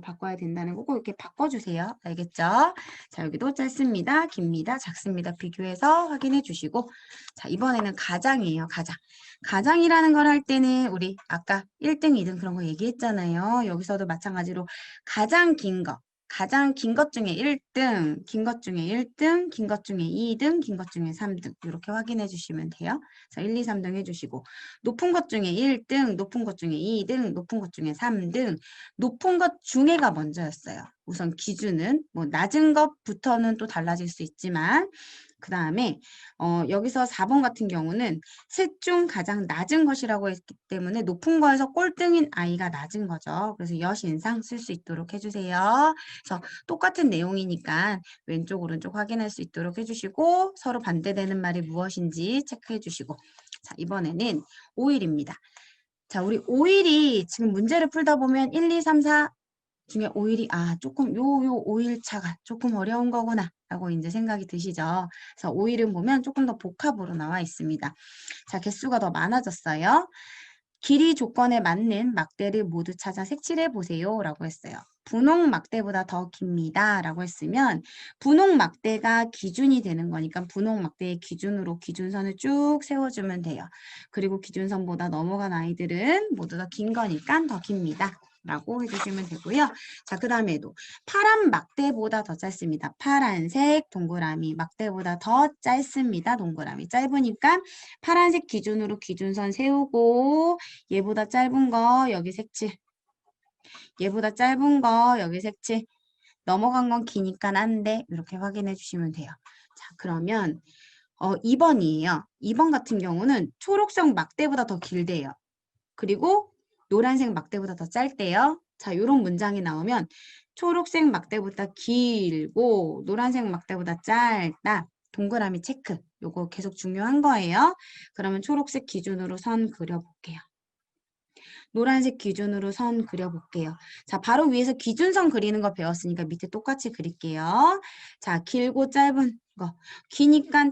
바꿔야 된다는 거고 이렇게 바꿔주세요. 알겠죠? 자, 여기도 짧습니다. 깁니다. 작습니다. 비교해서 확인해 주시고 자, 이번에는 가장이에요. 가장. 가장이라는 걸 할 때는 우리 아까 1등, 2등 그런 거 얘기했잖아요. 여기서도 마찬가지로 가장 긴 것 중에 1등, 긴 것 중에 1등, 긴 것 중에 2등, 긴 것 중에 3등 이렇게 확인해 주시면 돼요. 자, 1, 2, 3등 해주시고 높은 것 중에 1등, 높은 것 중에 2등, 높은 것 중에 3등, 높은 것 중에가 먼저였어요. 우선 기준은 뭐 낮은 것부터는 또 달라질 수 있지만 그 다음에 여기서 4번 같은 경우는 셋 중 가장 낮은 것이라고 했기 때문에 높은 거에서 꼴등인 아이가 낮은 거죠. 그래서 여신상 쓸 수 있도록 해주세요. 그래서 똑같은 내용이니까 왼쪽 오른쪽 확인할 수 있도록 해주시고 서로 반대되는 말이 무엇인지 체크해 주시고 자, 이번에는 5일입니다. 자, 우리 5일이 지금 문제를 풀다 보면 1, 2, 3, 4 중에 5일이 조금 요 5일 차가 조금 어려운 거구나 라고 이제 생각이 드시죠. 그래서 5일은 보면 조금 더 복합으로 나와 있습니다. 자, 개수가 더 많아졌어요. 길이 조건에 맞는 막대를 모두 찾아 색칠해 보세요 라고 했어요. 분홍 막대보다 더 깁니다 라고 했으면 분홍 막대가 기준이 되는 거니까 분홍 막대의 기준으로 기준선을 쭉 세워주면 돼요. 그리고 기준선보다 넘어간 아이들은 모두 더 긴 거니까 더 깁니다 라고 해주시면 되고요. 자, 그 다음에도 파란 막대보다 더 짧습니다. 파란색 동그라미 막대보다 더 짧습니다. 동그라미 짧으니까 파란색 기준으로 기준선 세우고 얘보다 짧은 거 여기 색칠. 얘보다 짧은 거 여기 색칠. 넘어간 건 기니까 안 돼. 이렇게 확인해 주시면 돼요. 자, 그러면 2번이에요. 2번 같은 경우는 초록색 막대보다 더 길대요. 그리고 노란색 막대보다 더 짧대요. 자, 이런 문장이 나오면 초록색 막대보다 길고 노란색 막대보다 짧다. 동그라미 체크. 요거 계속 중요한 거예요. 그러면 초록색 기준으로 선 그려볼게요. 노란색 기준으로 선 그려볼게요. 자, 바로 위에서 기준선 그리는 거 배웠으니까 밑에 똑같이 그릴게요. 자, 길고 짧은 거. 기니까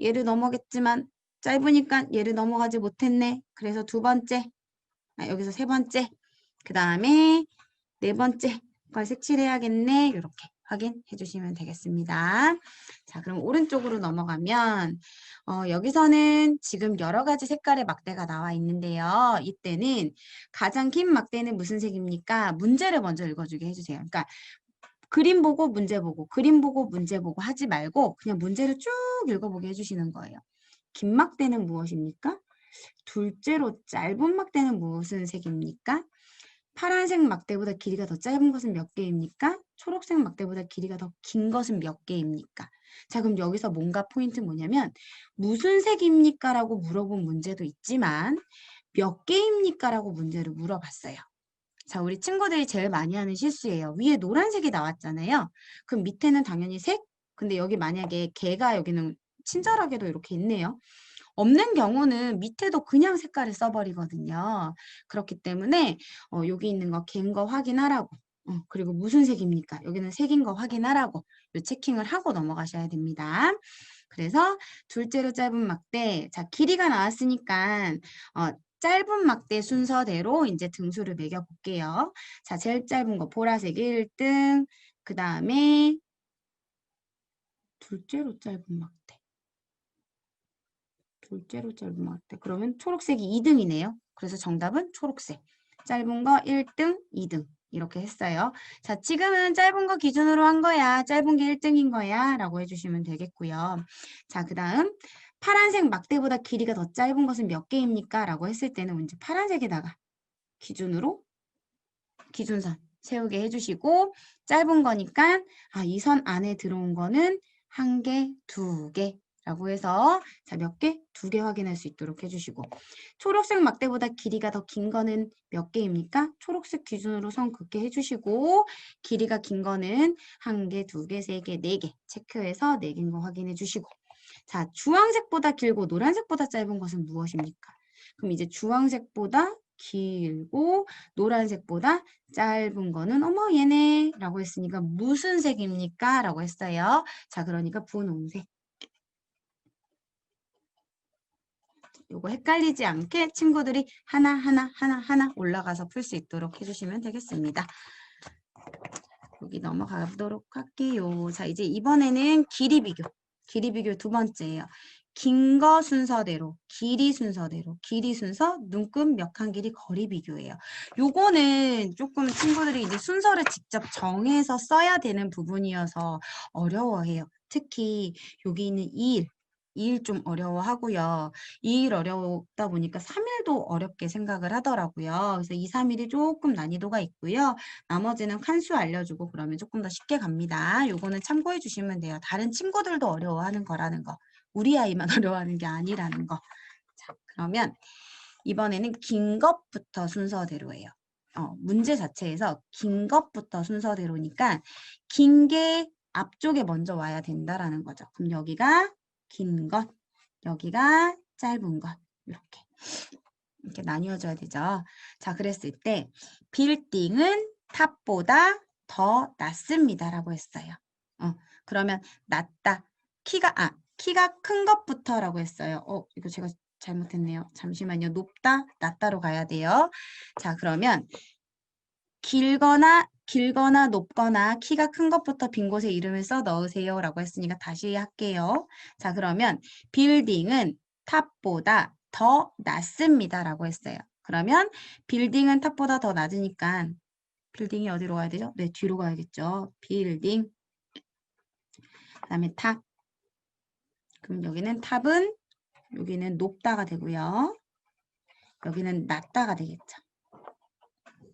얘를 넘어겠지만 짧으니까 얘를 넘어가지 못했네. 그래서 두 번째. 여기서 세 번째. 그 다음에 네 번째 걸 색칠해야겠네. 이렇게 확인해 주시면 되겠습니다. 자, 그럼 오른쪽으로 넘어가면 여기서는 지금 여러 가지 색깔의 막대가 나와 있는데요. 이때는 가장 긴 막대는 무슨 색입니까? 문제를 먼저 읽어주게 해주세요. 그러니까 그림 보고 문제 보고 그림 보고 문제 보고 하지 말고 그냥 문제를 쭉 읽어보게 해주시는 거예요. 긴 막대는 무엇입니까? 둘째로 짧은 막대는 무슨 색입니까? 파란색 막대보다 길이가 더 짧은 것은 몇 개입니까? 초록색 막대보다 길이가 더 긴 것은 몇 개입니까? 자, 그럼 여기서 뭔가 포인트 뭐냐면 무슨 색입니까? 라고 물어본 문제도 있지만 몇 개입니까? 라고 문제를 물어봤어요. 자, 우리 친구들이 제일 많이 하는 실수예요. 위에 노란색이 나왔잖아요. 그럼 밑에는 당연히 색? 근데 여기 만약에 개가 여기는 친절하게도 이렇게 있네요. 없는 경우는 밑에도 그냥 색깔을 써버리거든요. 그렇기 때문에 여기 있는 거 갠 거 확인하라고. 그리고 무슨 색입니까? 여기는 색인 거 확인하라고 요 체킹을 하고 넘어가셔야 됩니다. 그래서 둘째로 짧은 막대. 자, 길이가 나왔으니까 짧은 막대 순서대로 이제 등수를 매겨 볼게요. 자, 제일 짧은 거 보라색 1등, 그 다음에 둘째로 짧은 막대. 둘째로 짧은 막대. 그러면 초록색이 2등이네요. 그래서 정답은 초록색. 짧은 거 1등, 2등. 이렇게 했어요. 자, 지금은 짧은 거 기준으로 한 거야. 짧은 게 1등인 거야. 라고 해주시면 되겠고요. 자, 그 다음 파란색 막대보다 길이가 더 짧은 것은 몇 개입니까? 라고 했을 때는 이제 파란색에다가 기준으로 기준선 세우게 해주시고 짧은 거니까 이 선 안에 들어온 거는 1개, 2개 라고 해서 자, 몇 개? 2개 확인할 수 있도록 해주시고 초록색 막대보다 길이가 더 긴 거는 몇 개입니까? 초록색 기준으로 선 긋게 해주시고 길이가 긴 거는 1개, 2개, 3개, 4개 체크해서 4개인 거 확인해 주시고 자, 주황색보다 길고 노란색보다 짧은 것은 무엇입니까? 그럼 이제 주황색보다 길고 노란색보다 짧은 거는 어머 얘네 라고 했으니까 무슨 색입니까? 라고 했어요. 자, 그러니까 분홍색. 요거 헷갈리지 않게 친구들이 하나 올라가서 풀 수 있도록 해주시면 되겠습니다. 여기 넘어가도록 할게요. 자, 이제 이번에는 길이 비교. 길이 비교 두 번째예요. 긴 거 순서대로, 길이 순서대로, 길이 순서, 눈금 몇 칸 길이 거리 비교예요. 요거는 조금 친구들이 이제 순서를 직접 정해서 써야 되는 부분이어서 어려워해요. 특히 여기 있는 2일 좀 어려워하고요. 2일 어렵다 보니까 3일도 어렵게 생각을 하더라고요. 그래서 2, 3일이 조금 난이도가 있고요. 나머지는 칸수 알려주고 그러면 조금 더 쉽게 갑니다. 요거는 참고해 주시면 돼요. 다른 친구들도 어려워하는 거라는 거. 우리 아이만 어려워하는 게 아니라는 거. 자, 그러면 이번에는 긴 것부터 순서대로예요. 문제 자체에서 긴 것부터 순서대로니까 긴 게 앞쪽에 먼저 와야 된다라는 거죠. 그럼 여기가 긴 것, 여기가 짧은 것. 이렇게 나뉘어져야 되죠. 자, 그랬을 때 빌딩은 탑보다 더 낮습니다라고 했어요. 그러면 낮다. 키가 큰 것부터라고 했어요. 이거 제가 잘못했네요. 잠시만요. 높다, 낮다로 가야 돼요. 자, 그러면 길거나 높거나 키가 큰 것부터 빈 곳에 이름을 써 넣으세요 라고 했으니까 다시 할게요. 자, 그러면 빌딩은 탑보다 더 낮습니다 라고 했어요. 그러면 빌딩은 탑보다 더 낮으니까 빌딩이 어디로 가야 되죠? 네, 뒤로 가야겠죠. 빌딩 그 다음에 탑. 그럼 여기는 탑은 여기는 높다가 되고요. 여기는 낮다가 되겠죠.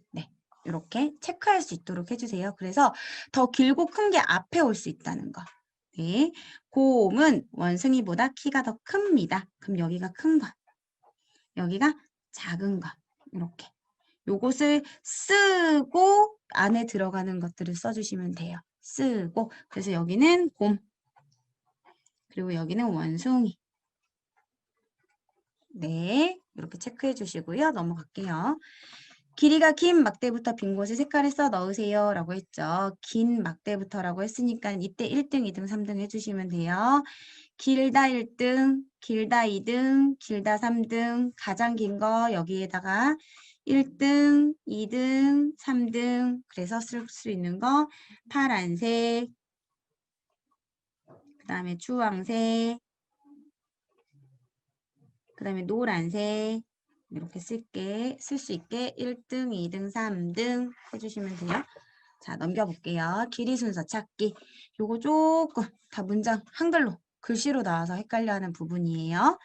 네, 이렇게 체크할 수 있도록 해주세요. 그래서 더 길고 큰 게 앞에 올 수 있다는 거. 네, 곰은 원숭이보다 키가 더 큽니다. 그럼 여기가 큰 거, 여기가 작은 거. 이렇게. 요것을 쓰고 안에 들어가는 것들을 써주시면 돼요. 쓰고. 그래서 여기는 곰. 그리고 여기는 원숭이. 네, 이렇게 체크해 주시고요. 넘어갈게요. 길이가 긴 막대부터 빈 곳에 색깔을 써 넣으세요 라고 했죠. 긴 막대부터라고 했으니까 이때 1등, 2등, 3등 해주시면 돼요. 길다 1등, 길다 2등, 길다 3등, 가장 긴 거 여기에다가 1등, 2등, 3등 그래서 쓸 수 있는 거 파란색, 그 다음에 주황색, 그 다음에 노란색 이렇게 쓸 수 있게 1등, 2등, 3등 해주시면 돼요. 자, 넘겨볼게요. 길이 순서 찾기. 요거 조금 다 문장 한글로 글씨로 나와서 헷갈려하는 부분이에요.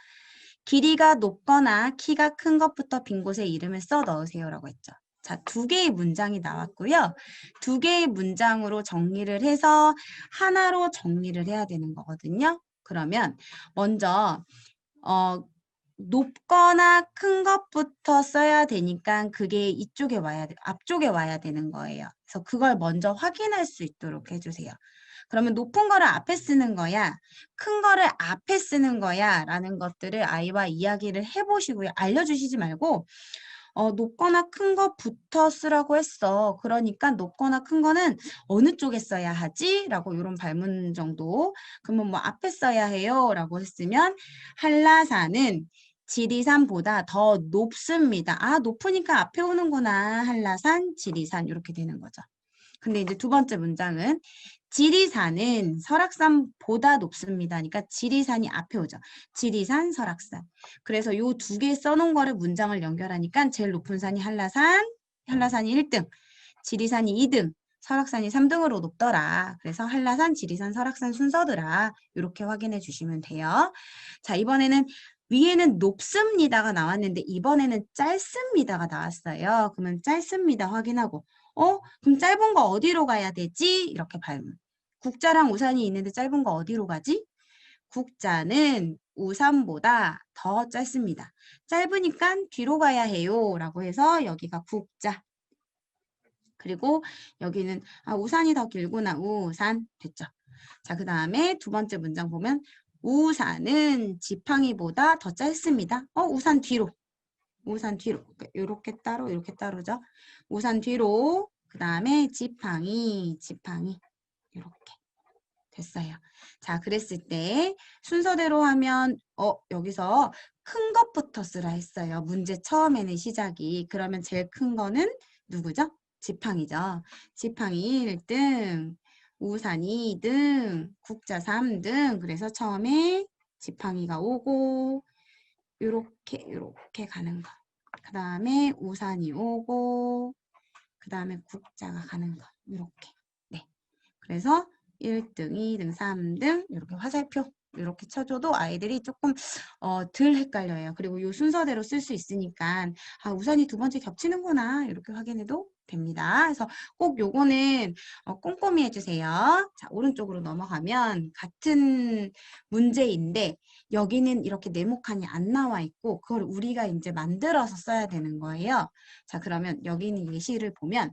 길이가 높거나 키가 큰 것부터 빈 곳에 이름을 써 넣으세요 라고 했죠. 자, 2개의 문장이 나왔고요. 2개의 문장으로 정리를 해서 하나로 정리를 해야 되는 거거든요. 그러면 먼저 높거나 큰 것부터 써야 되니까 그게 이쪽에 와야 돼, 앞쪽에 와야 되는 거예요. 그래서 그걸 먼저 확인할 수 있도록 해주세요. 그러면 높은 거를 앞에 쓰는 거야, 큰 거를 앞에 쓰는 거야 라는 것들을 아이와 이야기를 해보시고요. 알려주시지 말고 높거나 큰 거부터 쓰라고 했어. 그러니까 높거나 큰 거는 어느 쪽에 써야 하지? 라고 이런 발문 정도. 그러면 뭐 앞에 써야 해요? 라고 했으면 한라산은 지리산보다 더 높습니다. 아, 높으니까 앞에 오는구나. 한라산, 지리산 이렇게 되는 거죠. 근데 이제 두 번째 문장은 지리산은 설악산보다 높습니다. 그러니까 지리산이 앞에 오죠. 지리산, 설악산. 그래서 요 두 개 써놓은 거를 문장을 연결하니까 제일 높은 산이 한라산, 한라산이 1등, 지리산이 2등, 설악산이 3등으로 높더라. 그래서 한라산, 지리산, 설악산 순서더라. 이렇게 확인해 주시면 돼요. 자, 이번에는 위에는 높습니다가 나왔는데 이번에는 짧습니다가 나왔어요. 그러면 짧습니다 확인하고 그럼 짧은 거 어디로 가야 되지? 이렇게 발문. 국자랑 우산이 있는데 짧은 거 어디로 가지? 국자는 우산보다 더 짧습니다. 짧으니까 뒤로 가야 해요. 라고 해서 여기가 국자. 그리고 여기는 우산이 더 길구나. 우산. 됐죠? 자, 그 다음에 두 번째 문장 보면 우산은 지팡이보다 더 짧습니다. 우산 뒤로. 우산 뒤로. 이렇게 따로, 이렇게 따로죠. 우산 뒤로. 그 다음에 지팡이. 이렇게. 됐어요. 자, 그랬을 때 순서대로 하면 여기서 큰 것부터 쓰라 했어요. 문제 처음에는 시작이. 그러면 제일 큰 거는 누구죠? 지팡이죠. 지팡이 1등, 우산이 2등, 국자 3등. 그래서 처음에 지팡이가 오고 요렇게 가는 거. 그 다음에 우산이 오고 그 다음에 국자가 가는 거. 이렇게. 네. 그래서 1등, 2등, 3등 이렇게 화살표 이렇게 쳐줘도 아이들이 조금 덜 헷갈려요. 그리고 이 순서대로 쓸 수 있으니까 우산이 두 번째 겹치는구나 이렇게 확인해도 됩니다. 그래서 꼭 요거는 꼼꼼히 해주세요. 자, 오른쪽으로 넘어가면 같은 문제인데 여기는 이렇게 네모칸이 안 나와 있고 그걸 우리가 이제 만들어서 써야 되는 거예요. 자, 그러면 여기 있는 예시를 보면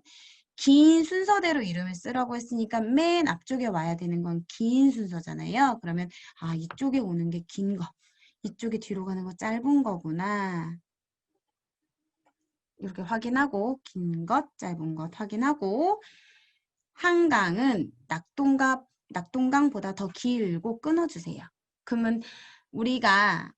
긴 순서대로 이름을 쓰라고 했으니까 맨 앞쪽에 와야 되는 건 긴 순서잖아요. 그러면 이쪽에 오는 게 긴 거, 이쪽에 뒤로 가는 거 짧은 거구나. 이렇게 확인하고 긴 것, 짧은 것 확인하고 한강은 낙동강보다 더 길고 끊어주세요. 그러면 우리가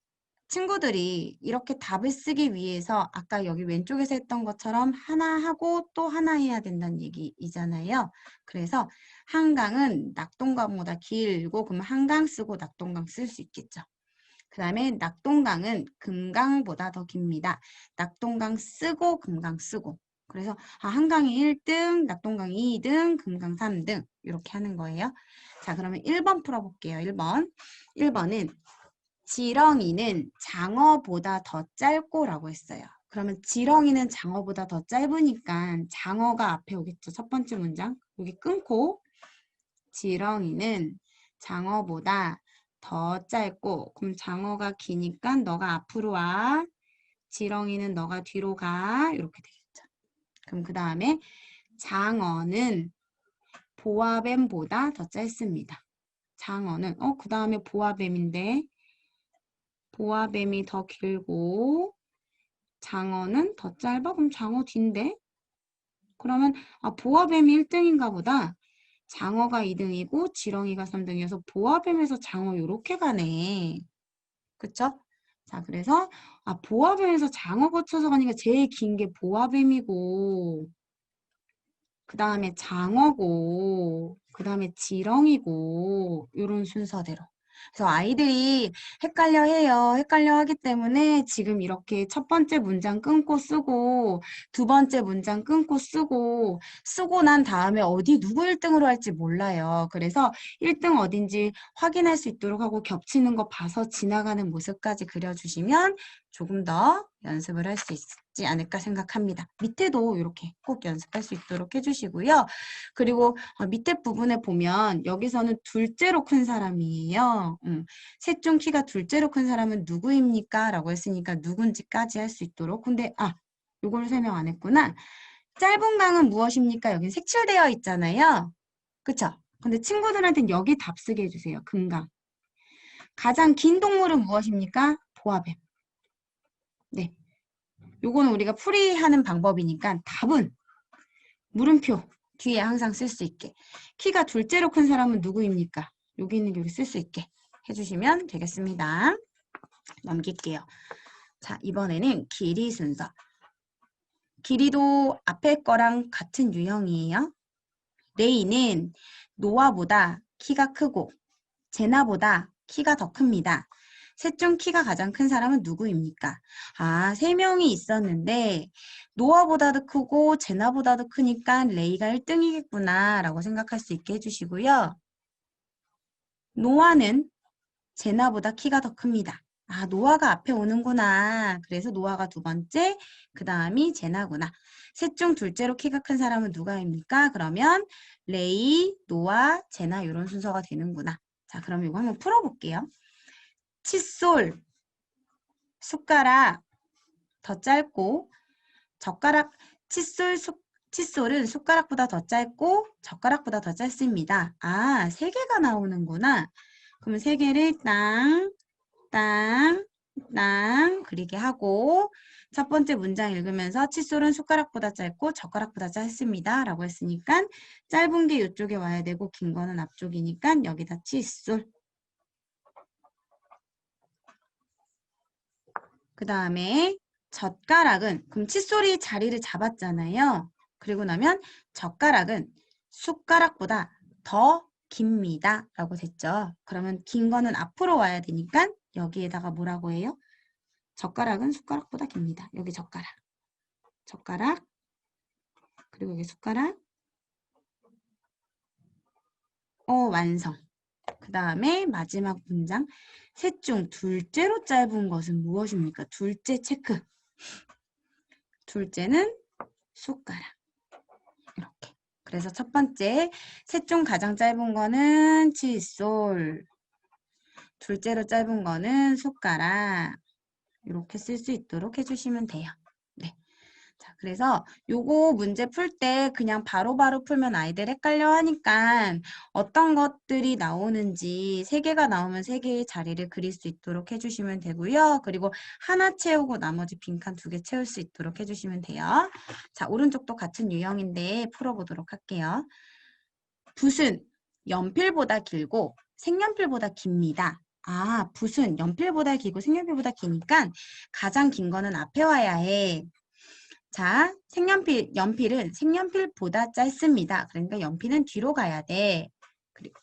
친구들이 이렇게 답을 쓰기 위해서 아까 여기 왼쪽에서 했던 것처럼 하나 하고 또 하나 해야 된다는 얘기이잖아요. 그래서 한강은 낙동강보다 길고 그러면 한강 쓰고 낙동강 쓸 수 있겠죠. 그 다음에 낙동강은 금강보다 더 깁니다. 낙동강 쓰고 금강 쓰고. 그래서 한강이 1등, 낙동강이 2등, 금강 3등 이렇게 하는 거예요. 자, 그러면 1번 풀어볼게요. 1번. 1번은 지렁이는 장어보다 더 짧고 라고 했어요. 그러면 지렁이는 장어보다 더 짧으니까 장어가 앞에 오겠죠. 첫 번째 문장. 여기 끊고 지렁이는 장어보다 더 짧고 그럼 장어가 기니까 너가 앞으로 와. 지렁이는 너가 뒤로 가. 이렇게 되겠죠. 그럼 그 다음에 장어는 보아뱀보다 더 짧습니다. 장어는 그 다음에 보아뱀인데 보아뱀이 더 길고 장어는 더 짧아? 그럼 장어 뒤인데? 그러면 보아뱀이 1등인가 보다. 장어가 2등이고 지렁이가 3등이어서 보아뱀에서 장어 요렇게 가네. 그쵸? 자, 그래서 보아뱀에서 장어 거쳐서 가니까 제일 긴 게 보아뱀이고 그 다음에 장어고 그 다음에 지렁이고 이런 순서대로. 그래서 아이들이 헷갈려 해요. 헷갈려 하기 때문에 지금 이렇게 첫 번째 문장 끊고 쓰고 두 번째 문장 끊고 쓰고 난 다음에 어디 누구 1등으로 할지 몰라요. 그래서 1등 어딘지 확인할 수 있도록 하고 겹치는 거 봐서 지나가는 모습까지 그려주시면 조금 더 연습을 할 수 있지 않을까 생각합니다. 밑에도 이렇게 꼭 연습할 수 있도록 해주시고요. 그리고 밑에 부분에 보면 여기서는 둘째로 큰 사람이에요. 셋 중 키가 둘째로 큰 사람은 누구입니까? 라고 했으니까 누군지까지 할 수 있도록. 근데 이걸 설명 안 했구나. 짧은 강은 무엇입니까? 여기 색칠되어 있잖아요. 그쵸? 근데 친구들한테는 여기 답 쓰게 해주세요. 금강. 가장 긴 동물은 무엇입니까? 보아뱀. 네. 요거는 우리가 풀이하는 방법이니까 답은 물음표 뒤에 항상 쓸 수 있게. 키가 둘째로 큰 사람은 누구입니까? 여기 있는 게 여기 쓸 수 있게 해주시면 되겠습니다. 넘길게요. 자, 이번에는 길이 순서. 길이도 앞에 거랑 같은 유형이에요. 레이는 노아보다 키가 크고 제나보다 키가 더 큽니다. 셋 중 키가 가장 큰 사람은 누구입니까? 아, 세 명이 있었는데 노아보다도 크고 제나보다도 크니까 레이가 1등이겠구나 라고 생각할 수 있게 해주시고요. 노아는 제나보다 키가 더 큽니다. 아, 노아가 앞에 오는구나. 그래서 노아가 두 번째, 그 다음이 제나구나. 셋 중 둘째로 키가 큰 사람은 누가입니까? 그러면 레이, 노아, 제나 이런 순서가 되는구나. 자, 그럼 이거 한번 풀어볼게요. 칫솔, 숟가락 더 짧고 젓가락, 칫솔은 숟가락보다 더 짧고 젓가락보다 더 짧습니다. 아, 세 개가 나오는구나. 그러면 세 개를 땅, 땅, 땅 그리게 하고 첫 번째 문장 읽으면서 칫솔은 숟가락보다 짧고 젓가락보다 짧습니다. 라고 했으니까 짧은 게 이쪽에 와야 되고 긴 거는 앞쪽이니까 여기다 칫솔. 그 다음에 젓가락은 그럼 칫솔이 자리를 잡았잖아요. 그리고 나면 젓가락은 숟가락보다 더 깁니다. 라고 됐죠. 그러면 긴 거는 앞으로 와야 되니까 여기에다가 뭐라고 해요? 젓가락은 숟가락보다 깁니다. 여기 젓가락. 젓가락. 그리고 여기 숟가락. 완성. 그 다음에 마지막 문장. 셋 중 둘째로 짧은 것은 무엇입니까? 둘째 체크. 둘째는 숟가락. 이렇게. 그래서 첫 번째, 셋 중 가장 짧은 거는 칫솔. 둘째로 짧은 거는 숟가락. 이렇게 쓸 수 있도록 해주시면 돼요. 네. 자, 그래서 요거 문제 풀 때 그냥 바로바로 풀면 아이들 헷갈려 하니까 어떤 것들이 나오는지 세 개가 나오면 세 개의 자리를 그릴 수 있도록 해주시면 되고요. 그리고 하나 채우고 나머지 빈칸 두 개 채울 수 있도록 해주시면 돼요. 자, 오른쪽도 같은 유형인데 풀어보도록 할게요. 붓은 연필보다 길고 색연필보다 깁니다. 아, 붓은 연필보다 길고 색연필보다 기니까 가장 긴 거는 앞에 와야 해. 자, 연필은 색연필보다 짧습니다. 그러니까 연필은 뒤로 가야 돼. 그리고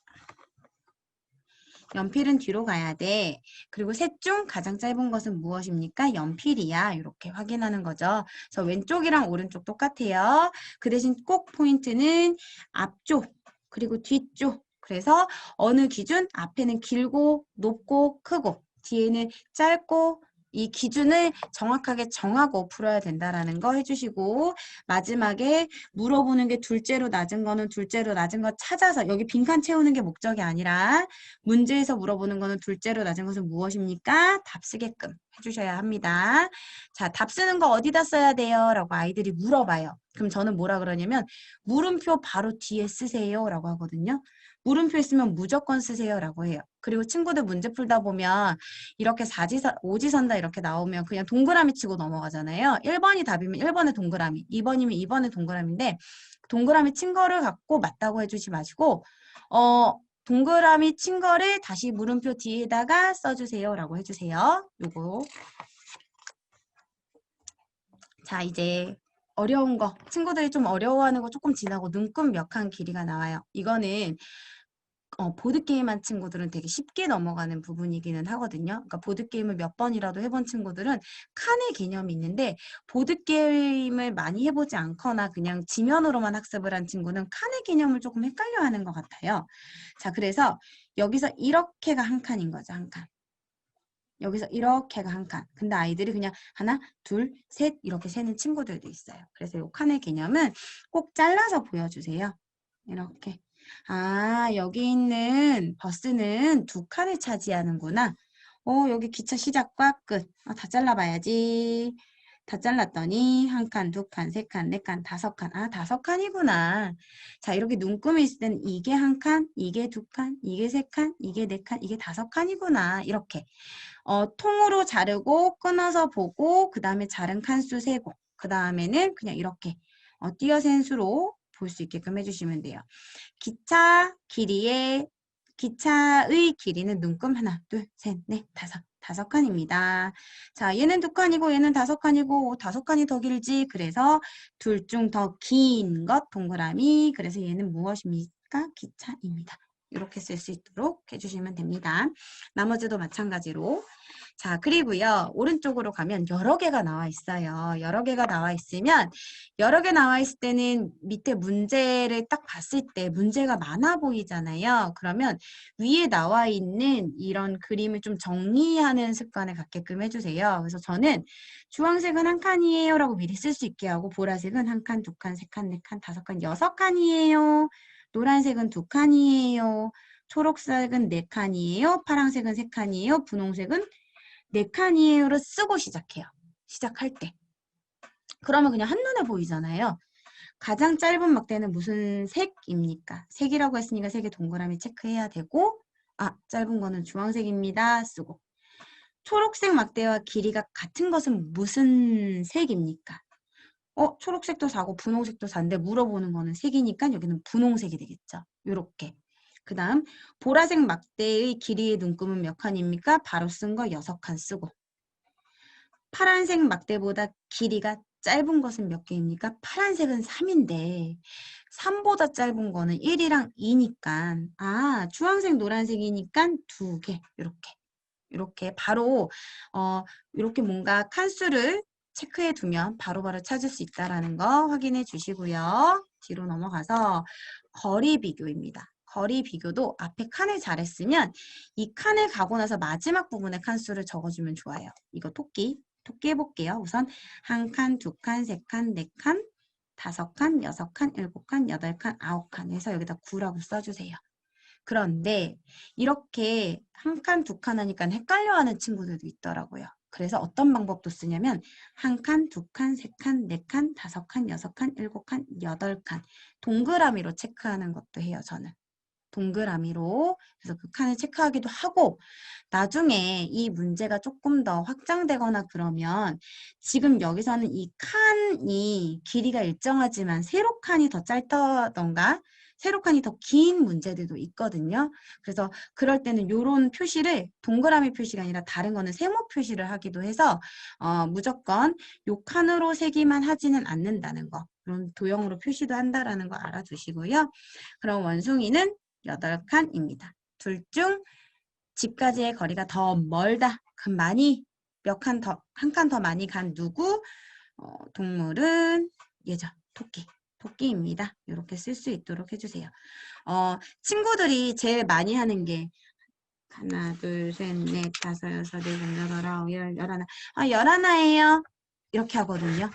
연필은 뒤로 가야 돼. 그리고 셋 중 가장 짧은 것은 무엇입니까? 연필이야. 이렇게 확인하는 거죠. 그래서 왼쪽이랑 오른쪽 똑같아요. 그 대신 꼭 포인트는 앞쪽 그리고 뒤쪽. 그래서 어느 기준? 앞에는 길고 높고 크고 뒤에는 짧고 이 기준을 정확하게 정하고 풀어야 된다라는 거 해주시고 마지막에 물어보는 게 둘째로 낮은 거는 둘째로 낮은 거 찾아서 여기 빈칸 채우는 게 목적이 아니라 문제에서 물어보는 거는 둘째로 낮은 것은 무엇입니까? 답 쓰게끔 해주셔야 합니다. 자, 답 쓰는 거 어디다 써야 돼요? 라고 아이들이 물어봐요. 그럼 저는 뭐라 그러냐면 물음표 바로 뒤에 쓰세요 라고 하거든요. 물음표 있으면 무조건 쓰세요 라고 해요. 그리고 친구들 문제 풀다 보면 이렇게 오지선다 이렇게 나오면 그냥 동그라미 치고 넘어가잖아요. 1번이 답이면 1번에 동그라미, 2번이면 2번에 동그라미인데 동그라미 친 거를 갖고 맞다고 해주지 마시고 동그라미 친 거를 다시 물음표 뒤에다가 써주세요 라고 해주세요. 요거. 자, 이제 어려운 거, 친구들이 좀 어려워하는 거 조금 지나고 눈금 몇 칸 길이가 나와요. 이거는 보드게임 한 친구들은 되게 쉽게 넘어가는 부분이기는 하거든요. 그러니까 보드게임을 몇 번이라도 해본 친구들은 칸의 개념이 있는데 보드게임을 많이 해보지 않거나 그냥 지면으로만 학습을 한 친구는 칸의 개념을 조금 헷갈려 하는 것 같아요. 자, 그래서 여기서 이렇게가 한 칸인 거죠. 한 칸. 여기서 이렇게가 한 칸. 근데 아이들이 그냥 하나, 둘, 셋 이렇게 세는 친구들도 있어요. 그래서 이 칸의 개념은 꼭 잘라서 보여주세요. 이렇게. 아, 여기 있는 버스는 두 칸을 차지하는구나. 여기 기차 시작과 끝. 다 잘라봐야지. 다 잘랐더니 한 칸, 두 칸, 세 칸, 네 칸, 다섯 칸. 아, 다섯 칸이구나. 자, 이렇게 눈금이 있을 때는 이게 한 칸, 이게 두 칸, 이게 세 칸, 이게 네 칸, 이게 다섯 칸이구나. 이렇게. 통으로 자르고 끊어서 보고 그 다음에 자른 칸수 세고 그 다음에는 그냥 이렇게 띄어센 수로 볼 수 있게끔 해주시면 돼요. 기차의 길이는 눈금 하나, 둘, 셋, 넷, 다섯 5칸입니다. 자, 얘는 2칸이고 얘는 5칸이고 5칸이 더 길지. 그래서 둘 중 더 긴 것 동그라미. 그래서 얘는 무엇입니까? 기차입니다. 이렇게 쓸 수 있도록 해주시면 됩니다. 나머지도 마찬가지로. 자, 그리고요. 오른쪽으로 가면 여러 개가 나와 있어요. 여러 개가 나와 있으면 여러 개 나와 있을 때는 밑에 문제를 딱 봤을 때 문제가 많아 보이잖아요. 그러면 위에 나와 있는 이런 그림을 좀 정리하는 습관을 갖게끔 해주세요. 그래서 저는 주황색은 1칸이에요 라고 미리 쓸 수 있게 하고 보라색은 1칸, 2칸, 3칸, 4칸, 5칸, 6칸이에요. 노란색은 2칸이에요. 초록색은 4칸이에요. 파란색은 3칸이에요. 분홍색은 4칸이에요를 쓰고 시작해요. 시작할 때. 그러면 그냥 한눈에 보이잖아요. 가장 짧은 막대는 무슨 색입니까? 색이라고 했으니까 색의 동그라미 체크해야 되고 짧은 거는 주황색입니다. 쓰고 초록색 막대와 길이가 같은 것은 무슨 색입니까? 초록색도 4고 분홍색도 4인데 물어보는 거는 색이니까 여기는 분홍색이 되겠죠. 요렇게. 그 다음 보라색 막대의 길이의 눈금은 몇 칸입니까? 바로 쓴 거 6칸 쓰고 파란색 막대보다 길이가 짧은 것은 몇 개입니까? 파란색은 3인데 3보다 짧은 거는 1이랑 2니까 주황색 노란색이니까 2개 이렇게 바로 이렇게 뭔가 칸수를 체크해 두면 바로바로 찾을 수 있다는 거 확인해 주시고요. 뒤로 넘어가서 거리 비교입니다. 거리 비교도 앞에 칸을 잘했으면 이 칸을 가고 나서 마지막 부분에 칸수를 적어주면 좋아요. 이거 토끼 해볼게요. 우선 1칸, 2칸, 3칸, 4칸, 5칸, 6칸, 7칸, 8칸, 9칸 해서 여기다 9라고 써주세요. 그런데 이렇게 1칸, 2칸 하니까 헷갈려하는 친구들도 있더라고요. 그래서 어떤 방법도 쓰냐면 1칸, 2칸, 3칸, 4칸, 5칸, 6칸, 7칸, 8칸 동그라미로 체크하는 것도 해요. 저는. 동그라미로 그래서 그 칸을 체크하기도 하고 나중에 이 문제가 조금 더 확장되거나 그러면 지금 여기서는 이 칸이 길이가 일정하지만 세로 칸이 더 짧다던가 세로 칸이 더 긴 문제들도 있거든요. 그래서 그럴 때는 이런 표시를 동그라미 표시가 아니라 다른 거는 세모 표시를 하기도 해서 무조건 요 칸으로 세기만 하지는 않는다는 거. 그런 도형으로 표시도 한다라는 거 알아두시고요. 그럼 원숭이는 8칸입니다. 둘 중 집까지의 거리가 더 멀다. 그럼 많이 몇 칸 더, 한 칸 더 많이 간 누구? 동물은 얘죠. 토끼입니다. 이렇게 쓸 수 있도록 해주세요. 친구들이 제일 많이 하는 게 하나, 둘, 셋, 넷, 다섯, 여섯, 일곱, 여덟, 아홉, 열, 열하나. 11예요. 이렇게 하거든요.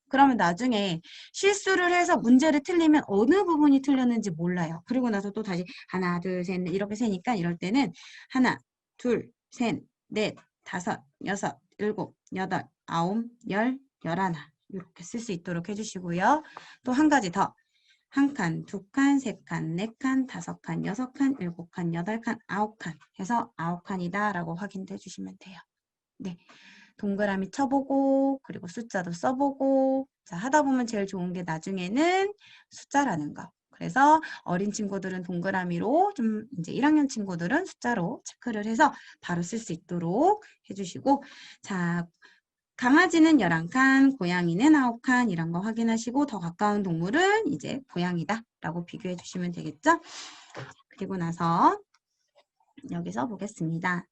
그러면 나중에 실수를 해서 문제를 틀리면 어느 부분이 틀렸는지 몰라요. 그리고 나서 또 다시 하나, 둘, 셋, 넷 이렇게 세니까 이럴 때는 하나, 둘, 셋, 넷, 다섯, 여섯, 일곱, 여덟, 아홉, 열, 열하나 이렇게 쓸 수 있도록 해주시고요. 또 한 가지 더. 1칸, 2칸, 3칸, 4칸, 5칸, 6칸, 7칸, 8칸, 9칸 해서 9칸이다 라고 확인해 주시면 돼요. 네, 동그라미 쳐보고 그리고 숫자도 써보고 자 하다 보면 제일 좋은 게 나중에는 숫자라는 거. 그래서 어린 친구들은 동그라미로 좀 이제 1학년 친구들은 숫자로 체크를 해서 바로 쓸 수 있도록 해주시고 자 강아지는 11칸, 고양이는 9칸 이런 거 확인하시고 더 가까운 동물은 이제 고양이다 라고 비교해 주시면 되겠죠? 그리고 나서 여기서 보겠습니다.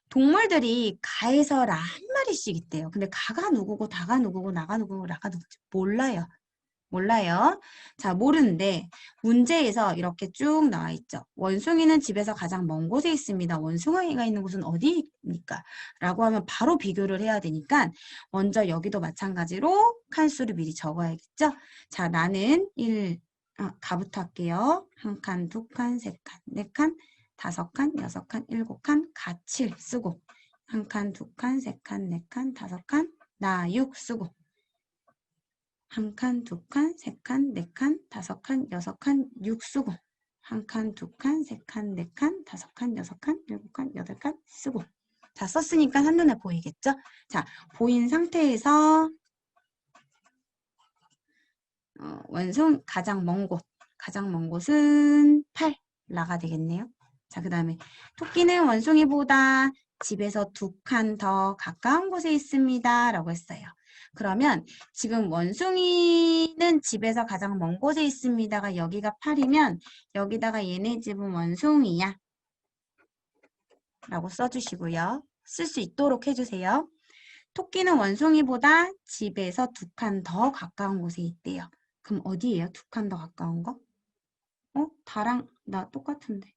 동물들이 가에서 라 한 마리씩 있대요. 근데 가가 누구고 다가 누구고 나가 누구고 라가 누구지 몰라요. 자, 모르는데 문제에서 이렇게 쭉 나와 있죠. 원숭이는 집에서 가장 먼 곳에 있습니다. 원숭이가 있는 곳은 어디입니까? 라고 하면 바로 비교를 해야 되니까 먼저 여기도 마찬가지로 칸수를 미리 적어야겠죠. 자, 나는 가부터 할게요. 1칸, 2칸, 3칸, 4칸, 5칸, 6칸, 7칸, 가 7 쓰고 1칸, 2칸, 3칸, 4칸, 5칸, 나 6 쓰고 1칸, 2칸, 3칸, 4칸, 5칸, 6칸, 6 쓰고 1칸, 2칸, 3칸, 4칸, 5칸, 6칸, 7칸, 8칸 쓰고 자, 썼으니까 한눈에 보이겠죠? 자, 보인 상태에서 원숭이 가장 먼 곳은 8 라가 되겠네요. 자, 그 다음에 토끼는 원숭이보다 집에서 2칸 더 가까운 곳에 있습니다. 라고 했어요. 그러면 지금 원숭이는 집에서 가장 먼 곳에 있습니다가 여기가 8이면 여기다가 얘네 집은 원숭이야. 라고 써주시고요. 쓸 수 있도록 해주세요. 토끼는 원숭이보다 집에서 2칸 더 가까운 곳에 있대요. 그럼 어디예요? 2칸 더 가까운 거? 다랑 나 똑같은데.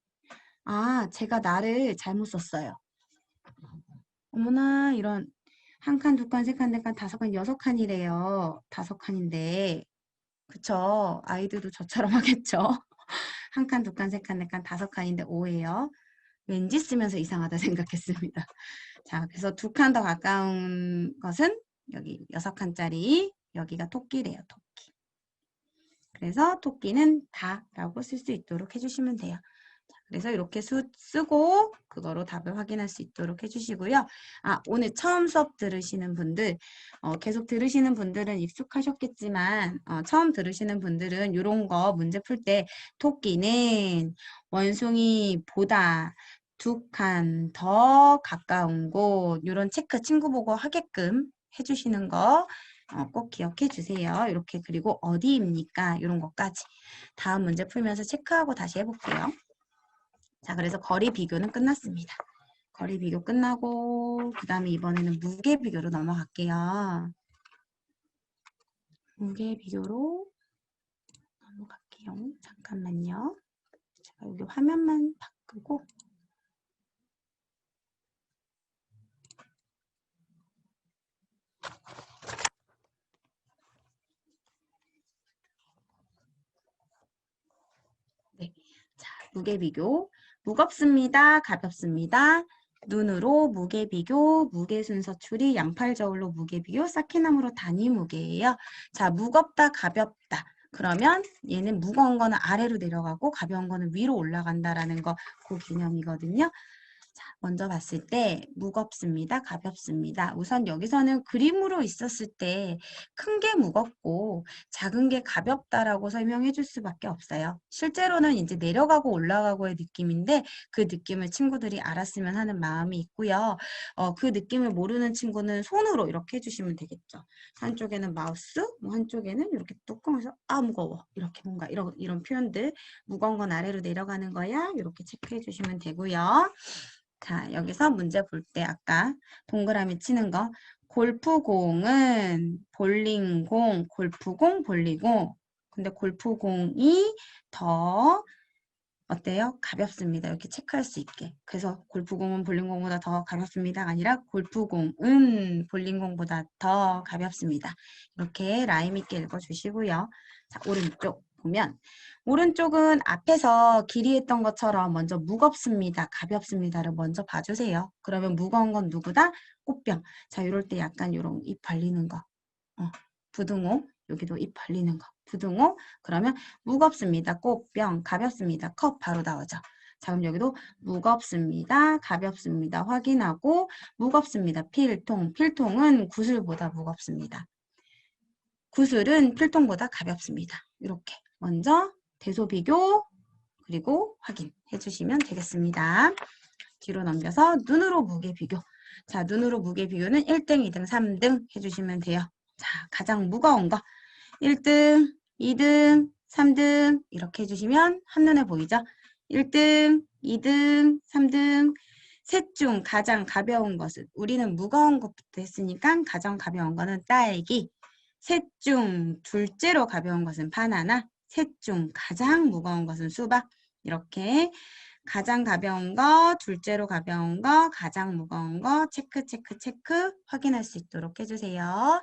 아, 제가 나를 잘못 썼어요. 어머나, 이런 1칸, 2칸, 3칸, 4칸, 5칸, 6칸이래요. 5칸인데. 그쵸? 아이들도 저처럼 하겠죠? 1칸, 2칸, 3칸, 4칸, 5칸인데 5예요. 왠지 쓰면서 이상하다 생각했습니다. 자, 그래서 2칸 더 가까운 것은 여기 6칸짜리 여기가 토끼래요. 토끼. 그래서 토끼는 다라고 쓸 수 있도록 해주시면 돼요. 그래서 이렇게 쓰고 그거로 답을 확인할 수 있도록 해주시고요. 아, 오늘 처음 수업 들으시는 분들, 계속 들으시는 분들은 익숙하셨겠지만 처음 들으시는 분들은 이런 거 문제 풀 때 토끼는 원숭이보다 2칸 더 가까운 곳 이런 체크 친구 보고 하게끔 해주시는 거 꼭 기억해 주세요. 이렇게 그리고 어디입니까? 이런 것까지 다음 문제 풀면서 체크하고 다시 해볼게요. 자, 그래서 거리 비교는 끝났습니다. 거리 비교 끝나고 그 다음에 이번에는 무게 비교로 넘어갈게요. 무게 비교로 넘어갈게요. 잠깐만요. 제가 여기 화면만 바꾸고 네. 자, 무게 비교. 무겁습니다. 가볍습니다. 눈으로 무게 비교, 무게 순서 추리, 양팔 저울로 무게 비교, 쌓기나무로 단위 무게예요. 자, 무겁다, 가볍다. 그러면 얘는 무거운 거는 아래로 내려가고 가벼운 거는 위로 올라간다라는 거 그 개념이거든요. 자, 먼저 봤을 때 무겁습니다. 가볍습니다. 우선 여기서는 그림으로 있었을 때 큰 게 무겁고 작은 게 가볍다라고 설명해 줄 수밖에 없어요. 실제로는 이제 내려가고 올라가고의 느낌인데 그 느낌을 친구들이 알았으면 하는 마음이 있고요. 그 느낌을 모르는 친구는 손으로 이렇게 해주시면 되겠죠. 한쪽에는 마우스, 뭐 한쪽에는 이렇게 뚜껑에서 아 무거워 이렇게 뭔가 이런 표현들 무거운 건 아래로 내려가는 거야 이렇게 체크해 주시면 되고요. 자, 여기서 문제 볼 때 아까 동그라미 치는 거 골프공은 볼링공, 골프공, 볼링공. 근데 골프공이 더 어때요? 가볍습니다. 이렇게 체크할 수 있게. 그래서 골프공은 볼링공보다 더 가볍습니다가 아니라 골프공은 볼링공보다 더 가볍습니다. 이렇게 라임 있게 읽어주시고요. 자, 오른쪽 보면 오른쪽은 앞에서 길이 했던 것처럼 먼저 무겁습니다. 가볍습니다를 먼저 봐주세요. 그러면 무거운 건 누구다? 꽃병. 자, 이럴 때 약간 이런 입 벌리는 거. 부등호. 여기도 입 벌리는 거. 부등호. 그러면 무겁습니다. 꽃병. 가볍습니다. 컵 바로 나오죠. 자, 그럼 여기도 무겁습니다. 가볍습니다. 확인하고 무겁습니다. 필통. 필통은 구슬보다 무겁습니다. 구슬은 필통보다 가볍습니다. 이렇게 먼저 대소 비교 그리고 확인해 주시면 되겠습니다. 뒤로 넘겨서 눈으로 무게 비교. 자, 눈으로 무게 비교는 1등, 2등, 3등 해주시면 돼요. 자, 가장 무거운 거 1등, 2등, 3등 이렇게 해주시면 한눈에 보이죠? 1등, 2등, 3등 셋 중 가장 가벼운 것은 우리는 무거운 것부터 했으니까 가장 가벼운 거는 딸기 셋 중 둘째로 가벼운 것은 바나나 셋 중 가장 무거운 것은 수박 이렇게 가장 가벼운 거, 둘째로 가벼운 거, 가장 무거운 거 체크 체크 체크 확인할 수 있도록 해주세요.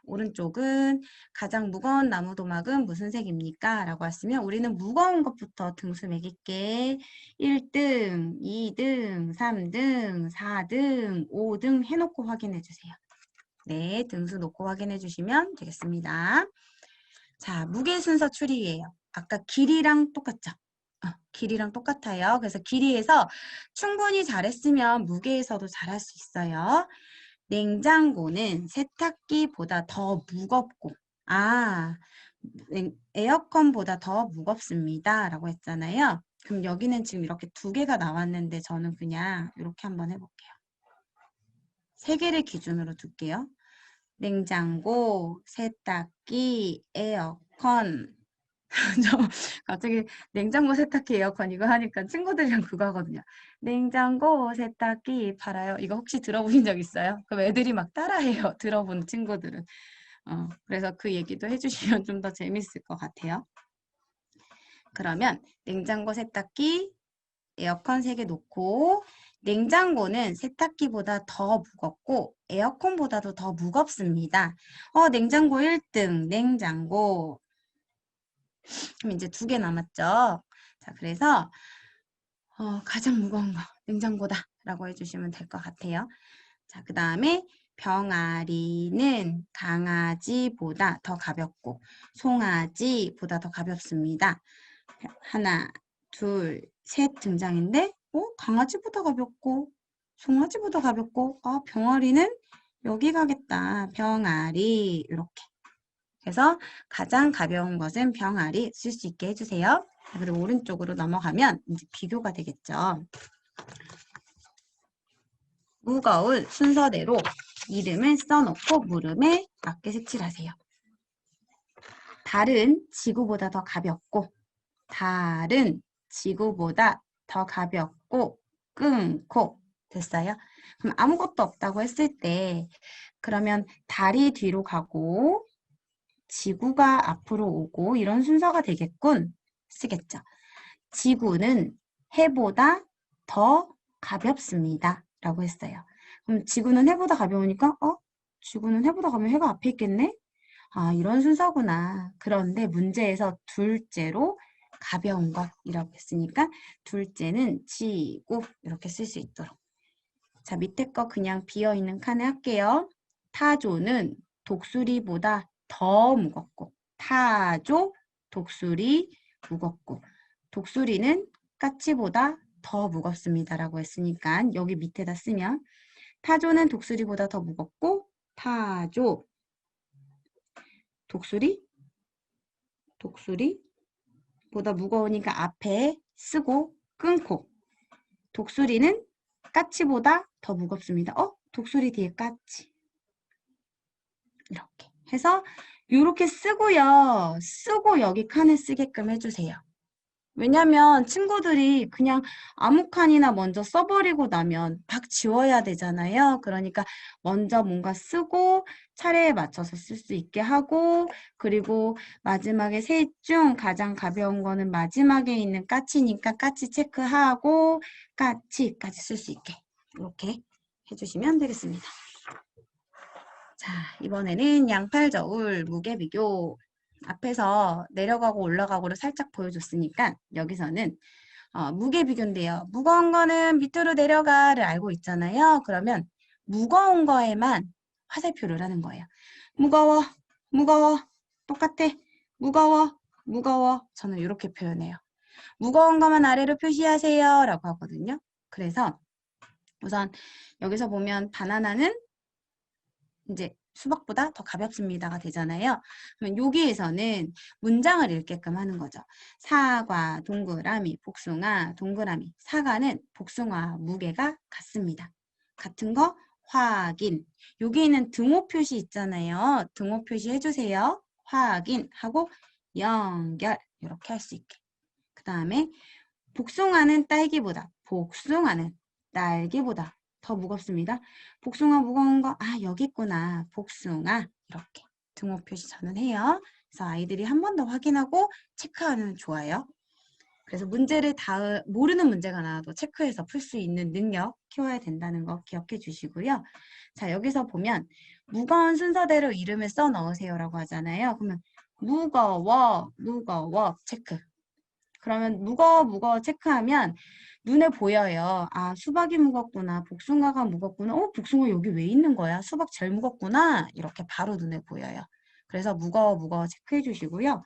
오른쪽은 가장 무거운 나무도막은 무슨 색입니까? 라고 했으면 우리는 무거운 것부터 등수 매길게 1등, 2등, 3등, 4등, 5등 해놓고 확인해 주세요. 네, 등수 놓고 확인해 주시면 되겠습니다. 자, 무게 순서 추리예요. 아까 길이랑 똑같죠? 길이랑 똑같아요. 그래서 길이에서 충분히 잘했으면 무게에서도 잘할 수 있어요. 냉장고는 세탁기보다 더 무겁고 에어컨보다 더 무겁습니다. 라고 했잖아요. 그럼 여기는 지금 이렇게 2개가 나왔는데 저는 그냥 이렇게 한번 해볼게요. 세 개를 기준으로 둘게요. 냉장고, 세탁기, 에어컨. 저 갑자기 냉장고, 세탁기, 에어컨 이거 하니까 친구들이랑 그거 하거든요. 냉장고, 세탁기 팔아요. 이거 혹시 들어보신 적 있어요? 그럼 애들이 막 따라해요. 들어본 친구들은. 그래서 그 얘기도 해주시면 좀 더 재밌을 것 같아요. 그러면 냉장고, 세탁기, 에어컨 3개 놓고 냉장고는 세탁기보다 더 무겁고 에어컨보다도 더 무겁습니다. 냉장고 1등, 냉장고. 그럼 이제 2개 남았죠. 자, 그래서 가장 무거운 거 냉장고다 라고 해주시면 될 것 같아요. 자, 그 다음에 병아리는 강아지보다 더 가볍고 송아지보다 더 가볍습니다. 하나, 둘, 셋 등장인데 강아지보다 가볍고 송아지보다 가볍고 병아리는 여기 가겠다. 병아리 이렇게. 그래서 가장 가벼운 것은 병아리 쓸 수 있게 해주세요. 그리고 오른쪽으로 넘어가면 이제 비교가 되겠죠. 무거운 순서대로 이름을 써놓고 물음에 맞게 색칠하세요. 달은 지구보다 더 가볍고 달은 지구보다 더 가볍고 끊고 됐어요? 그럼 아무것도 없다고 했을 때 그러면 달이 뒤로 가고 지구가 앞으로 오고 이런 순서가 되겠군 쓰겠죠. 지구는 해보다 더 가볍습니다 라고 했어요. 그럼 지구는 해보다 가벼우니까 지구는 해보다 가면 해가 앞에 있겠네? 이런 순서구나. 그런데 문제에서 둘째로 가벼운 것이라고 했으니까 둘째는 지구 이렇게 쓸 수 있도록. 자, 밑에 거 그냥 비어있는 칸에 할게요. 타조는 독수리보다 더 무겁고 타조, 독수리, 무겁고 독수리는 까치보다 더 무겁습니다 라고 했으니까 여기 밑에다 쓰면 타조는 독수리보다 더 무겁고 타조, 독수리보다 무거우니까 앞에 쓰고 끊고 독수리는 까치보다 더 무겁습니다. 독수리 뒤에 까치 이렇게 해서 이렇게 쓰고요. 쓰고 여기 칸에 쓰게끔 해주세요. 왜냐면 친구들이 그냥 아무 칸이나 먼저 써버리고 나면 막 지워야 되잖아요. 그러니까 먼저 뭔가 쓰고 차례에 맞춰서 쓸 수 있게 하고 그리고 마지막에 셋 중 가장 가벼운 거는 마지막에 있는 까치니까 까치 체크하고 까치까지 쓸 수 있게 이렇게 해주시면 되겠습니다. 자, 이번에는 양팔저울 무게 비교. 앞에서 내려가고 올라가고를 살짝 보여줬으니까 여기서는 무게 비교인데요. 무거운 거는 밑으로 내려가를 알고 있잖아요. 그러면 무거운 거에만 화살표를 하는 거예요. 무거워, 무거워, 똑같아. 무거워, 무거워. 저는 이렇게 표현해요. 무거운 거만 아래로 표시하세요 라고 하거든요. 그래서 우선 여기서 보면 바나나는 이제 수박보다 더 가볍습니다가 되잖아요. 그러면 여기에서는 문장을 읽게끔 하는 거죠. 사과, 동그라미, 복숭아, 동그라미. 사과는 복숭아 무게가 같습니다. 같은 거 확인. 여기에는 등호 표시 있잖아요. 등호 표시 해주세요. 확인하고 연결 이렇게 할 수 있게. 그 다음에 복숭아는 복숭아는 딸기보다 더 무겁습니다. 복숭아 무거운 거, 여기 있구나. 복숭아. 이렇게 등호 표시 저는 해요. 그래서 아이들이 한 번 더 확인하고 체크하면 좋아요. 그래서 문제를 모르는 문제가 나와도 체크해서 풀 수 있는 능력 키워야 된다는 거 기억해 주시고요. 자, 여기서 보면 무거운 순서대로 이름을 써 넣으세요라고 하잖아요. 그러면 무거워, 체크. 그러면 무거워 체크하면 눈에 보여요. 수박이 무겁구나. 복숭아가 무겁구나. 복숭아 여기 왜 있는 거야? 수박 제일 무겁구나. 이렇게 바로 눈에 보여요. 그래서 무거워 체크해 주시고요.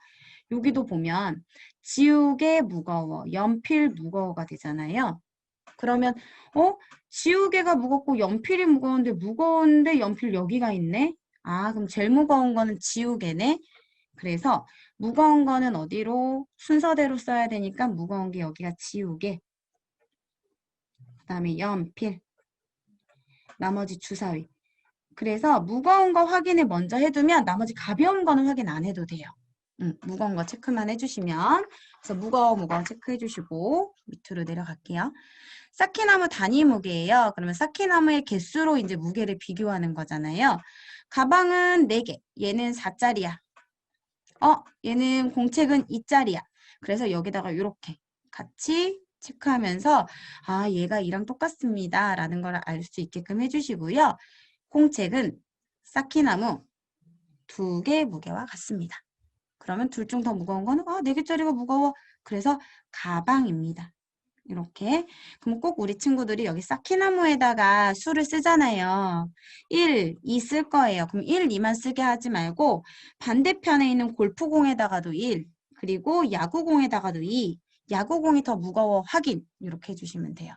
여기도 보면 지우개 무거워, 연필 무거워가 되잖아요. 그러면 지우개가 무겁고 연필이 무거운데 연필 여기가 있네. 그럼 제일 무거운 거는 지우개네. 그래서 무거운 거는 어디로 순서대로 써야 되니까 무거운 게 여기가 지우개. 그 다음에 연필. 나머지 주사위. 그래서 무거운 거 확인을 먼저 해두면 나머지 가벼운 거는 확인 안 해도 돼요. 무거운 거 체크만 해주시면. 그래서 무거워 체크해 주시고 밑으로 내려갈게요. 쌓기나무 단위 무게예요. 그러면 쌓기나무의 개수로 이제 무게를 비교하는 거잖아요. 가방은 4개. 얘는 4짜리야. 얘는 공책은 2짜리야. 그래서 여기다가 이렇게 같이 체크하면서 아, 얘가 이랑 똑같습니다. 라는 걸 알 수 있게끔 해주시고요. 공책은 쌓기나무 2개 무게와 같습니다. 그러면 둘 중 더 무거운 거는 4개짜리가 무거워. 그래서 가방입니다. 이렇게. 그럼 꼭 우리 친구들이 여기 쌓기나무에다가 수를 쓰잖아요. 1, 2 쓸 거예요. 그럼 1, 2만 쓰게 하지 말고 반대편에 있는 골프공에다가도 1, 그리고 야구공에다가도 2, 야구공이 더 무거워 확인 이렇게 해주시면 돼요.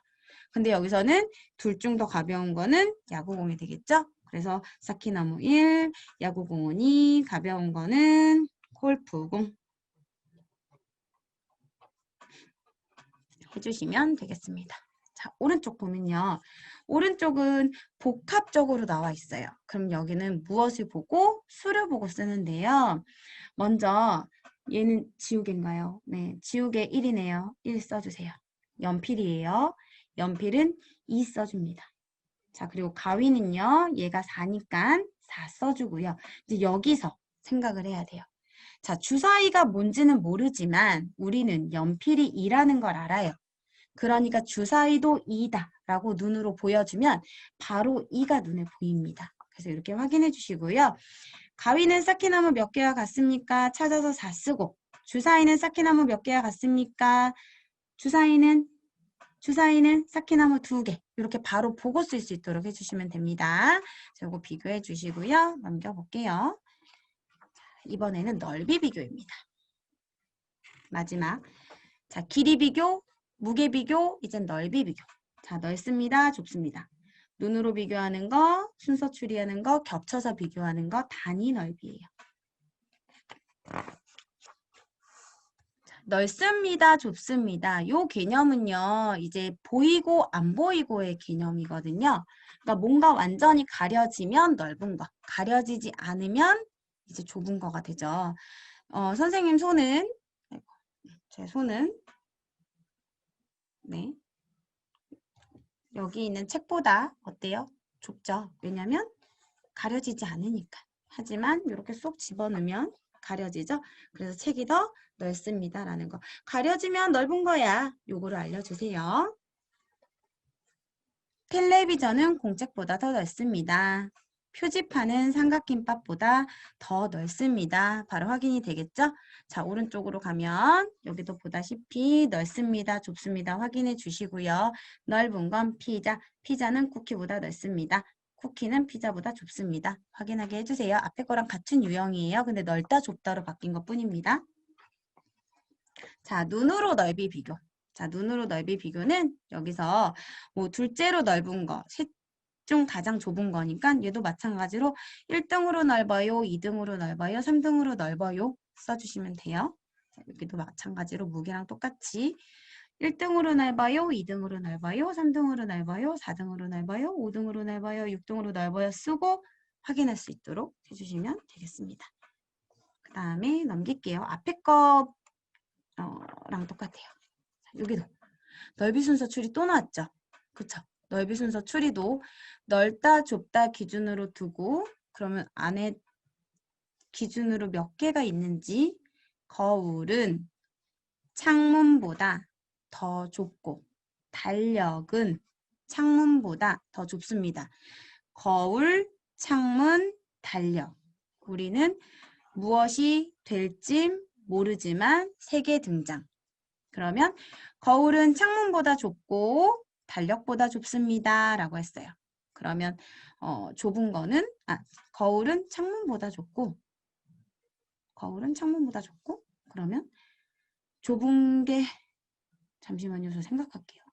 근데 여기서는 둘 중 더 가벼운 거는 야구공이 되겠죠? 그래서 쌓기나무 1, 야구공은 2, 가벼운 거는 골프공 해주시면 되겠습니다. 자, 오른쪽 보면요. 오른쪽은 복합적으로 나와 있어요. 그럼 여기는 무엇을 보고 수를 보고 쓰는데요. 먼저 얘는 지우개인가요? 네, 지우개 1이네요. 1 써주세요. 연필이에요. 연필은 2 써줍니다. 자, 그리고 가위는요. 얘가 4니까 4 써주고요. 이제 여기서 생각을 해야 돼요. 자, 주사위가 뭔지는 모르지만 우리는 연필이 2라는 걸 알아요. 그러니까 주사위도 2다 라고 눈으로 보여주면 바로 2가 눈에 보입니다. 그래서 이렇게 확인해 주시고요. 가위는 쌓기나무 몇 개와 같습니까? 찾아서 4 쓰고 주사위는 쌓기나무 몇 개와 같습니까? 주사위는 쌓기나무 2개 이렇게 바로 보고 쓸 수 있도록 해주시면 됩니다. 자, 이거 비교해 주시고요. 넘겨볼게요. 이번에는 넓이 비교입니다. 마지막. 자, 길이 비교, 무게 비교, 이젠 넓이 비교. 자, 넓습니다, 좁습니다. 눈으로 비교하는 거, 순서 추리하는 거, 겹쳐서 비교하는 거, 단위 넓이에요. 자, 넓습니다, 좁습니다. 요 개념은요, 이제 보이고 안 보이고의 개념이거든요. 그러니까 뭔가 완전히 가려지면 넓은 거, 가려지지 않으면 이제 좁은 거가 되죠. 선생님 손은, 제 손은, 네. 여기 있는 책보다 어때요? 좁죠? 왜냐면 가려지지 않으니까. 하지만 이렇게 쏙 집어넣으면 가려지죠? 그래서 책이 더 넓습니다. 라는 거. 가려지면 넓은 거야. 요거를 알려주세요. 텔레비전은 공책보다 더 넓습니다. 표지판은 삼각김밥보다 더 넓습니다. 바로 확인이 되겠죠? 자, 오른쪽으로 가면 여기도 보다시피 넓습니다, 좁습니다. 확인해 주시고요. 넓은 건 피자, 피자는 쿠키보다 넓습니다. 쿠키는 피자보다 좁습니다. 확인하게 해주세요. 앞에 거랑 같은 유형이에요. 근데 넓다, 좁다로 바뀐 것 뿐입니다. 자, 눈으로 넓이 비교. 자, 눈으로 넓이 비교는 여기서 뭐 둘째로 넓은 거, 셋 중 가장 좁은 거니까 얘도 마찬가지로 1등으로 넓어요, 2등으로 넓어요, 3등으로 넓어요 써주시면 돼요. 자, 여기도 마찬가지로 무게랑 똑같이 1등으로 넓어요, 2등으로 넓어요, 3등으로 넓어요, 4등으로 넓어요, 5등으로 넓어요, 6등으로 넓어요 쓰고 확인할 수 있도록 해주시면 되겠습니다. 그 다음에 넘길게요. 앞에 거랑 똑같아요. 여기도 넓이 순서 추리 또 나왔죠? 그쵸? 넓이 순서 추리도 넓다 좁다 기준으로 두고 그러면 안에 기준으로 몇 개가 있는지 거울은 창문보다 더 좁고 달력은 창문보다 더 좁습니다. 거울, 창문, 달력. 우리는 무엇이 될지 모르지만 3개 등장. 그러면 거울은 창문보다 좁고 달력보다 좁습니다. 라고 했어요. 그러면 좁은 거는 거울은 창문보다 좁고 그러면 좁은 게 잠시만요. 저 생각할게요.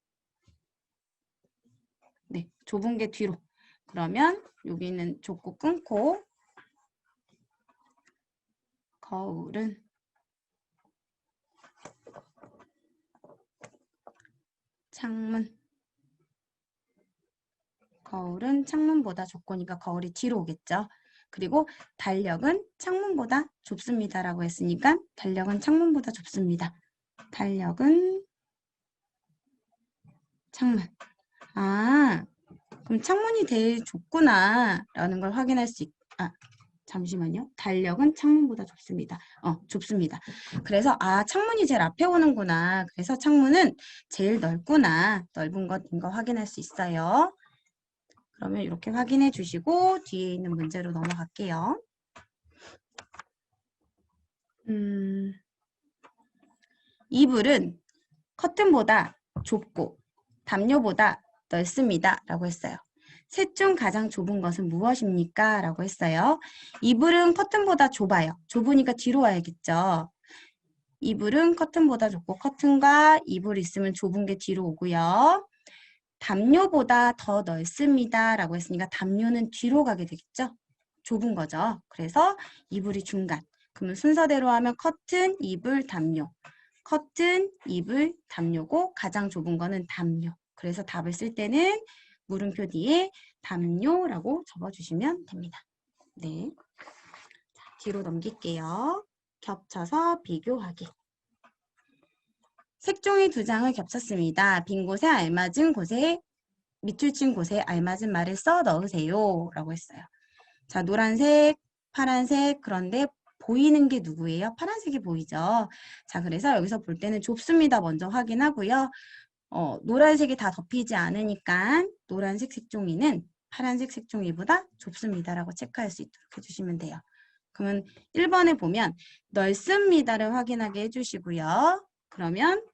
네, 좁은 게 뒤로. 그러면 여기는 좁고 끊고 거울은 창문 거울은 창문보다 좁고니까 거울이 뒤로 오겠죠. 그리고 달력은 창문보다 좁습니다라고 했으니까 달력은 창문보다 좁습니다. 달력은 창문. 아, 그럼 창문이 제일 좁구나라는 걸 확인할 수 잠시만요. 달력은 창문보다 좁습니다. 좁습니다. 그래서 창문이 제일 앞에 오는구나. 그래서 창문은 제일 넓구나. 넓은 것인 거 확인할 수 있어요. 그러면 이렇게 확인해 주시고 뒤에 있는 문제로 넘어갈게요. 이불은 커튼보다 좁고 담요보다 넓습니다. 라고 했어요. 셋 중 가장 좁은 것은 무엇입니까? 라고 했어요. 이불은 커튼보다 좁아요. 좁으니까 뒤로 와야겠죠. 이불은 커튼보다 좁고 커튼과 이불이 있으면 좁은 게 뒤로 오고요. 담요보다 더 넓습니다. 라고 했으니까 담요는 뒤로 가게 되겠죠. 좁은 거죠. 그래서 이불이 중간. 그러면 순서대로 하면 커튼, 이불, 담요. 커튼, 이불, 담요고 가장 좁은 거는 담요. 그래서 답을 쓸 때는 물음표 뒤에 담요라고 적어주시면 됩니다. 네. 자, 뒤로 넘길게요. 겹쳐서 비교하기. 색종이 2장을 겹쳤습니다. 빈 곳에 알맞은 곳에 밑줄 친 곳에 알맞은 말을 써 넣으세요. 라고 했어요. 자, 노란색, 파란색, 그런데 보이는 게 누구예요? 파란색이 보이죠? 자, 그래서 여기서 볼 때는 좁습니다. 먼저 확인하고요. 노란색이 다 덮이지 않으니까 노란색 색종이는 파란색 색종이보다 좁습니다라고 체크할 수 있도록 해주시면 돼요. 그러면 1번에 보면 넓습니다를 확인하게 해주시고요. 그러면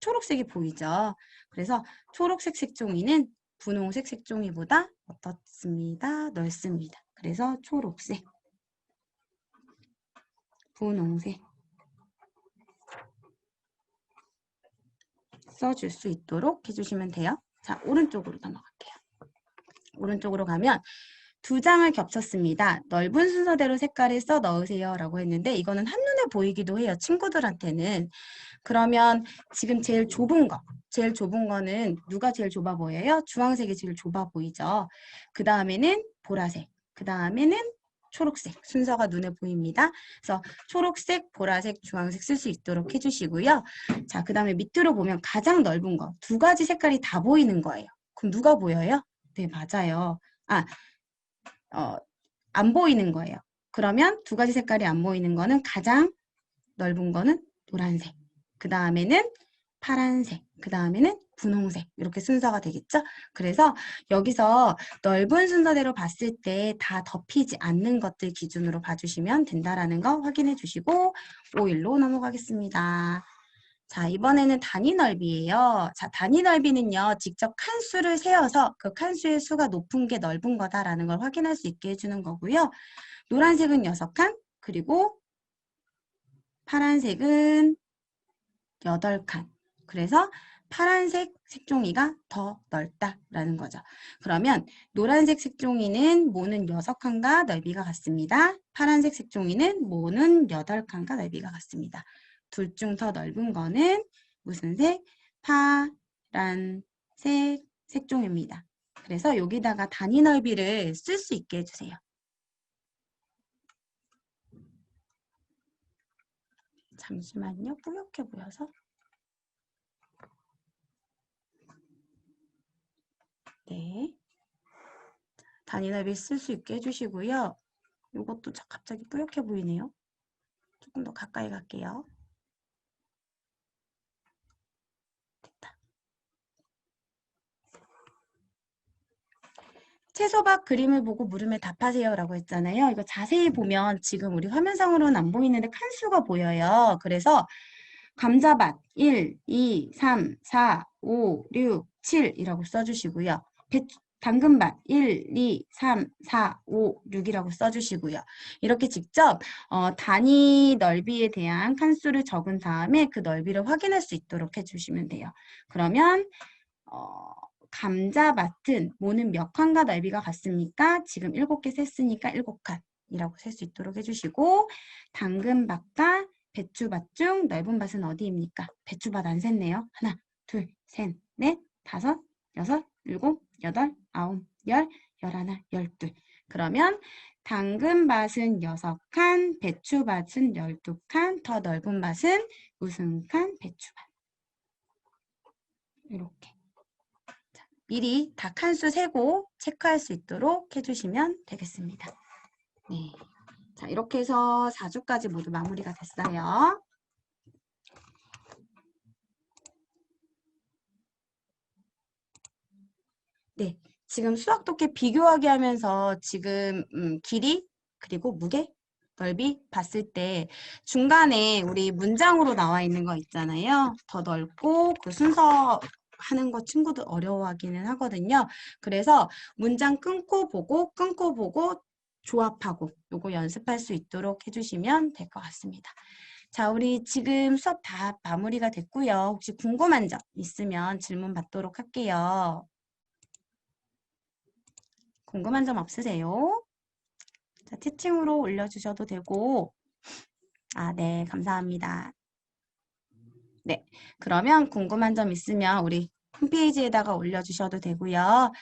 초록색이 보이죠? 그래서 초록색 색종이는 분홍색 색종이보다 어떻습니다? 넓습니다. 그래서 초록색, 분홍색 써줄 수 있도록 해주시면 돼요. 자, 오른쪽으로 넘어갈게요. 오른쪽으로 가면 2장을 겹쳤습니다. 넓은 순서대로 색깔을 써 넣으세요 라고 했는데 이거는 한눈에 보이기도 해요. 친구들한테는. 그러면 지금 제일 좁은 거는 누가 제일 좁아 보여요? 주황색이 제일 좁아 보이죠. 그 다음에는 보라색, 그 다음에는 초록색 순서가 눈에 보입니다. 그래서 초록색, 보라색, 주황색 쓸 수 있도록 해주시고요. 자, 그 다음에 밑으로 보면 가장 넓은 거 2가지 색깔이 다 보이는 거예요. 그럼 누가 보여요? 네, 맞아요. 안 보이는 거예요. 그러면 2가지 색깔이 안 보이는 거는 가장 넓은 거는 노란색, 그 다음에는 파란색, 그 다음에는 분홍색 이렇게 순서가 되겠죠? 그래서 여기서 넓은 순서대로 봤을 때 다 덮이지 않는 것들 기준으로 봐주시면 된다라는 거 확인해 주시고 5일로 넘어가겠습니다. 자, 이번에는 단위 넓이에요. 자, 단위 넓이는요, 직접 칸수를 세어서 그 칸수의 수가 높은 게 넓은 거다라는 걸 확인할 수 있게 해주는 거고요. 노란색은 6칸, 그리고 파란색은 8칸. 그래서 파란색 색종이가 더 넓다라는 거죠. 그러면 노란색 색종이는 모는 6칸과 넓이가 같습니다. 파란색 색종이는 모는 8칸과 넓이가 같습니다. 둘 중 더 넓은 거는 무슨 색? 파란색 색종입니다. 그래서 여기다가 단위 넓이를 쓸 수 있게 해주세요. 잠시만요. 뿌옇게 보여서. 네. 단위 넓이 쓸 수 있게 해주시고요. 이것도 갑자기 뿌옇게 보이네요. 조금 더 가까이 갈게요. 됐다. 채소밭 그림을 보고 물음에 답하세요 라고 했잖아요. 이거 자세히 보면 지금 우리 화면상으로는 안 보이는데 칸수가 보여요. 그래서 감자밭 1, 2, 3, 4, 5, 6, 7이라고 써주시고요. 당근밭 1, 2, 3, 4, 5, 6이라고 써주시고요. 이렇게 직접 단위 넓이에 대한 칸수를 적은 다음에 그 넓이를 확인할 수 있도록 해주시면 돼요. 그러면 감자밭은 모는 몇 칸과 넓이가 같습니까? 지금 7개 셌으니까 7칸이라고 셀 수 있도록 해주시고 당근밭과 배추밭 중 넓은 밭은 어디입니까? 배추밭 안 셌네요. 하나, 둘, 셋, 넷, 다섯, 여섯, 일곱, 여덟, 아홉, 열, 열하나, 열둘. 그러면 당근밭은 6칸, 배추밭은 12칸, 더 넓은 밭은 무슨 칸? 배추밭. 이렇게. 자, 미리 다 칸수 세고 체크할 수 있도록 해주시면 되겠습니다. 네. 자, 이렇게 해서 4주까지 모두 마무리가 됐어요. 네, 지금 수학 독해 비교하기 하면서 지금 길이 그리고 무게, 넓이 봤을 때 중간에 우리 문장으로 나와 있는 거 있잖아요. 더 넓고 그 순서 하는 거 친구들 어려워하기는 하거든요. 그래서 문장 끊고 보고 조합하고 요거 연습할 수 있도록 해주시면 될 것 같습니다. 자, 우리 지금 수업 다 마무리가 됐고요. 혹시 궁금한 점 있으면 질문 받도록 할게요. 궁금한 점 없으세요? 자, 채팅으로 올려주셔도 되고, 네, 감사합니다. 네, 그러면 궁금한 점 있으면 우리 홈페이지에다가 올려주셔도 되고요.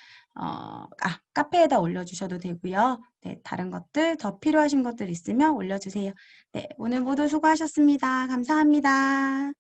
카페에다 올려주셔도 되고요. 네, 다른 것들, 더 필요하신 것들 있으면 올려주세요. 네, 오늘 모두 수고하셨습니다. 감사합니다.